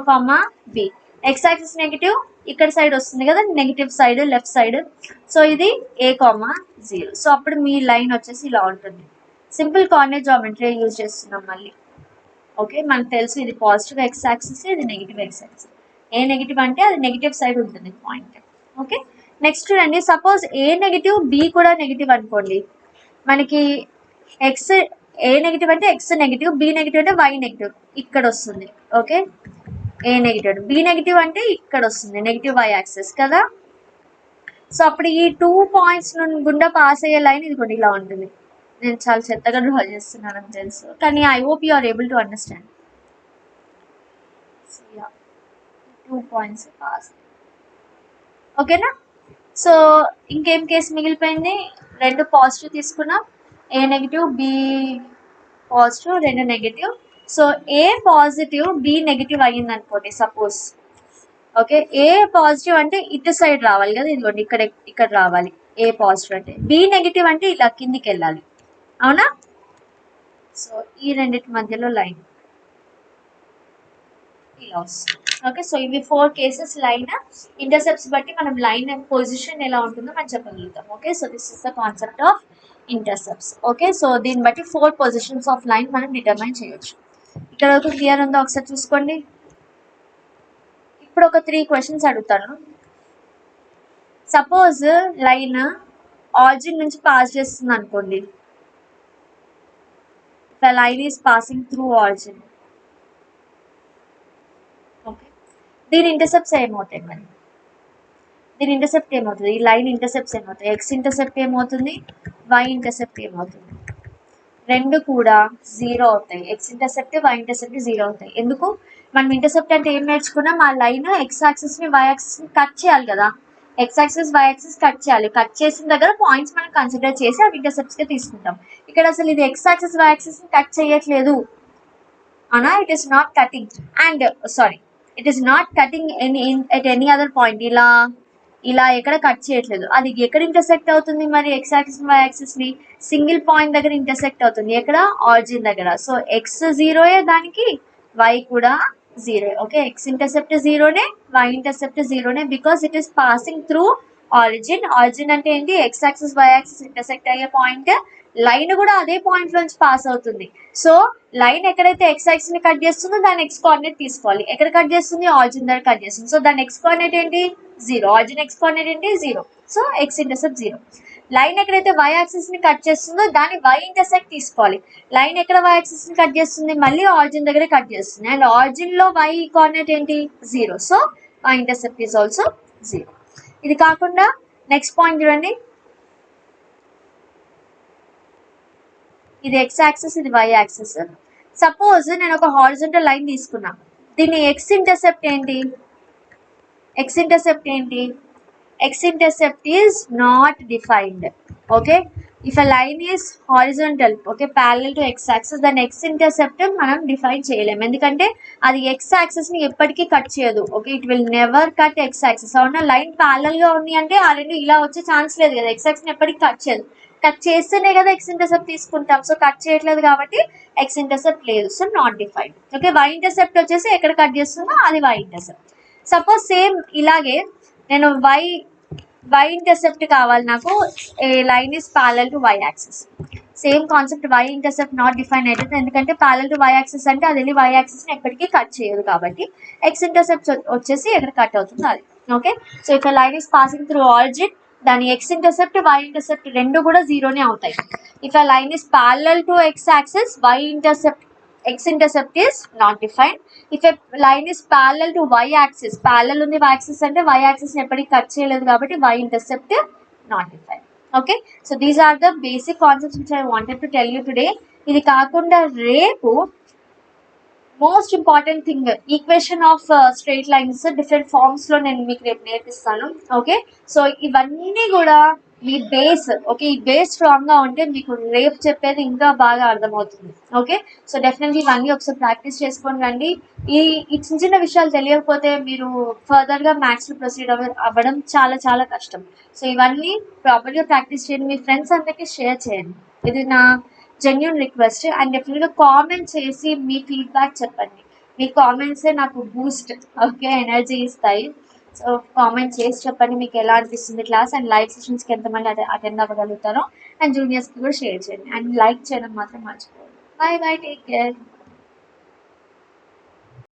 b. ఎక్స్ యాక్సిస్ నెగిటివ్ ఇక్కడ సైడ్ వస్తుంది కదా, negative side left side. So ఇది a, 0. సో అప్పుడు మీ లైన్ వచ్చేసి ఇలా ఉంటుంది. సింపుల్ కోఆర్డినేట్ జామెట్రీ యూజ్ చేస్తున్నాం మళ్ళీ. ఓకే, మనకు తెలుసు ఇది పాజిటివ్ ఎక్స్ యాక్సిస్, ఇది నెగిటివ్ ఎక్స్ యాక్సిస్. ఏ నెగిటివ్ అంటే అది నెగిటివ్ సైడ్ ఉంటుంది పాయింట్. ఓకే, నెక్స్ట్ చూడండి, సపోజ్ ఏ నెగిటివ్, బి కూడా నెగిటివ్ అనుకోండి. మనకి ఎక్స్, ఏ నెగిటివ్ అంటే ఎక్స్ నెగిటివ్, బి నెగిటివ్ అంటే వై నెగిటివ్ ఇక్కడ వస్తుంది. ఓకే, ఏ నెగిటివ్, బి నెగిటివ్ అంటే ఇక్కడ వస్తుంది, నెగిటివ్ వై యాక్సిస్ కదా. సో అప్పుడు ఈ 2 పాయింట్స్ గుండా పాస్ అయ్యే లైన్ ఇది కూడా ఇలా ఉంటుంది. నేను చాలా చెత్తగా డ్రా చేస్తున్నాను అని తెలుసు, కానీ I hope you are able to understand. 2 points pass. ఓకేనా? సో ఇంకేం కేసు మిగిలిపోయింది? 2 పాజిటివ్ తీసుకున్నాం, A negative, B positive, 2 negative. So A positive, B negative అయ్యింది అనుకోండి సపోజ్. ఓకే, ఏ పాజిటివ్ అంటే ఇటు సైడ్ రావాలి కదా, ఇదిగోండి ఇక్కడ రావాలి. ఏ పాజిటివ్ అంటే, బి నెగిటివ్ అంటే ఇలా కిందికి వెళ్ళాలి. అవునా? సో ఈ రెండింటి మధ్యలో లైన్ ఇలా వస్తుంది. ఓకే, సో ఇవి 4 కేసెస్ లైన్ ఇంటర్సెప్ట్స్ బట్టి మనం లైన్ పొజిషన్ ఎలా ఉంటుందో మనం చెప్పగలుగుతాం. Okay, so this is the concept of intercepts. Okay, so దీన్ని బట్టి 4 పొజిషన్స్ ఆఫ్ లైన్ మనం డిటర్మైన్ చేయొచ్చు. ఇక్కడ వరకు క్లియర్ ఉందో ఒకసారి చూసుకోండి. ఇప్పుడు ఒక 3 క్వశ్చన్స్ అడుగుతాను. సపోజ్ లైన్ ఆరిజిన్ నుంచి పాస్ చేస్తుంది అనుకోండి. The line is passing through origin. Okay, దీని ఇంటర్సెప్ట్స్ ఏమవుతాయి మరి? దీని ఇంటర్సెప్ట్ ఏమవుతుంది? ఈ లైన్ ఇంటర్సెప్ట్స్ ఏమవుతాయి? ఎక్స్ ఇంటర్సెప్ట్ ఏమవుతుంది, వై ఇంటర్సెప్ట్ ఏమవుతుంది? రెండు కూడా 0 అవుతాయి. ఎక్స్ ఇంటర్సెప్ట్, వై ఇంటర్సెప్ట్ 0 అవుతాయి. ఎందుకు? మనం ఇంటర్సెప్ట్ అంటే ఏం నేర్చుకున్నాం? ఆ లైన్ ఎక్స్ యాక్సిస్ని వై యాక్సిస్ని కట్ చేయాలి కదా. X axis why axis cut చేయాలి. కట్ చేసిన దగ్గర పాయింట్స్ మనం కన్సిడర్ చేసి అవి ఇంటర్సెప్ట్స్ గా తీసుకుంటాం. ఇక్కడ అసలు ఇది x axis why axis cut చేయట్లేదు అవునా, it is not cutting and sorry it is not cutting at any other point. ఇలా ఎక్కడ కట్ చేయట్లేదు. అది ఎక్కడ ఇంటర్సెక్ట్ అవుతుంది మరి ఎక్స్ యాక్సిస్ వై యాక్సిస్ ని? సింగిల్ పాయింట్ దగ్గర ఇంటర్సెక్ట్ అవుతుంది. ఎక్కడ? ఆరిజిన్ దగ్గర. సో ఎక్స్ జీరోయే దానికి, వై కూడా జీరో. ఓకే, ఎక్స్ ఇంటర్సెప్ట్ జీరోనే, వై ఇంటర్సెప్ట్ జీరోనే, because it is passing through origin. Origin అంటే ఏంటి? X axis why axis intersect అయ్యే పాయింట్. లైన్ కూడా అదే పాయింట్ నుంచి పాస్ అవుతుంది. సో లైన్ ఎక్కడైతే ఎక్స్ యాక్సిస్ ని కట్ చేస్తుందో దాని ఎక్స్ కోఆర్డినేట్ తీసుకోవాలి. ఎక్కడ కట్ చేస్తుంది? ఆరిజిన్ దగ్గర కట్ చేస్తుంది. సో దాని ఎక్స్ కోఆర్డినేట్ ఏంటి? జీరో. ఆరిజిన్ ఎక్స్ కోఆర్డినేట్ ఏంటి? Zero. So x intercept zero. Line ఎక్కడైతే వై యాక్సిస్ ని కట్ చేస్తుందో దాని వై ఇంటర్సెక్ట్ తీసుకోవాలి. లైన్ ఎక్కడ వై యాక్సిస్ ని కట్ చేస్తుంది? మళ్ళీ ఆరిజిన్ దగ్గర కట్ చేస్తుంది. అండ్ ఆరిజిన్ లో వై కోఆర్డినేట్ ఏంటి? Zero. So y intercept is also zero. ఇది కాకుండా నెక్స్ట్ పాయింట్ చూడండి, ఇది ఎక్స్ యాక్సిస్, ఇది వై యాక్సిస్. సపోజ్ నేను ఒక హారిజంటల్ లైన్ తీసుకున్నా, దీని ఎక్స్ ఇంటర్సెప్ట్ ఏంటి? ఎక్స్ ఇంటర్సెప్ట్ ఏంటి? X intercept is not defined. Okay, if a line is horizontal okay parallel to x axis, దాని ఎక్స్ ఇంటర్సెప్ట్ మనం డిఫైన్ చేయలేము. ఎందుకంటే అది ఎక్స్ యాక్సిస్ ని ఎప్పటికీ కట్ చేయదు. Okay, it will never cut X axis. అవునా, లైన్ ప్యారలల్ గా ఉంది అంటే ఆ రెండు ఇలా వచ్చే ఛాన్స్ లేదు కదా, ఎక్స్ యాక్సిస్ ని ఎప్పటికీ కట్ చేయదు. కట్ చేస్తేనే కదా ఎక్స్ ఇంటర్సెప్ట్ తీసుకుంటాం. సో కట్ చేయట్లేదు కాబట్టి ఎక్స్ ఇంటర్సెప్ట్ లేదు. So not defined. Okay, y intercept వచ్చేసి ఎక్కడ కట్ చేస్తుందో అది వై ఇంటర్సెప్ట్. సపోజ్ సేమ్ ఇలాగే నేను వై ఇంటర్సెప్ట్ కావాలి నాకు, a line is parallel to why axis. Same concept, Y intercept not define అవుతుంది. ఎందుకంటే ప్యారలల్ టు వై యాక్సిస్ అంటే అది వెళ్ళి వై యాక్సిస్ ని ఎప్పటికీ కట్ చేయదు కాబట్టి ఎక్స్ ఇంటర్సెప్ట్ వచ్చేసి ఎక్కడ కట్ అవుతుంది అది. Okay, so if line is passing through origin, దాని ఎక్స్ ఇంటర్సెప్ట్ వై ఇంటర్సెప్ట్ రెండు కూడా జీరోనే అవుతాయి. If a line is parallel to x axis, y intercept x intercept is not defined. If a line is parallel to why axis, parallel ఉంది y axis అంటే y axis ని ఎప్పటికీ cut చేయలేదు కాబట్టి y intercept not defined. Okay, so these are the basic concepts which I wanted to tell you today. ఇది కాకుండా రేపు most important thing, equation of straight lines different forms లో నేను మీకు రేపు నేర్పిస్తాను. ఓకే, సో ఇవన్నీ కూడా మీ బేస్. ఓకే, ఈ బేస్ స్ట్రాంగ్ గా ఉంటే మీకు రేపు చెప్పేది ఇంకా బాగా అర్థమవుతుంది. ఓకే, సో డెఫినెట్లీ ఇవన్నీ ఒకసారి ప్రాక్టీస్ చేసుకొని రండి. ఈ చిన్న చిన్న విషయాలు తెలియకపోతే మీరు ఫర్దర్ గా మ్యాథ్స్ లో ప్రొసీడ్ అవ్వడం చాలా చాలా కష్టం. సో ఇవన్నీ ప్రాపర్ గా ప్రాక్టీస్ చేయండి, మీ ఫ్రెండ్స్ అందరికీ షేర్ చేయండి. ఇది నా జెన్యూన్ రిక్వెస్ట్. అండ్ డెఫినెట్గా కామెంట్ చేసి మీ ఫీడ్బ్యాక్ చెప్పండి. మీ కామెంట్సే నాకు బూస్ట్ ఓకే ఎనర్జీ ఇస్తాయి. సో కామెంట్ చేసి చెప్పండి మీకు ఎలా అనిపిస్తుంది క్లాస్, అండ్ లైవ్ సెషన్స్కి ఎంతమంది అటెండ్ అవ్వగలుగుతారో, అండ్ జూనియర్స్కి కూడా షేర్ చేయండి, అండ్ లైక్ చేయడం మాత్రం మర్చిపోండి. By by, take care.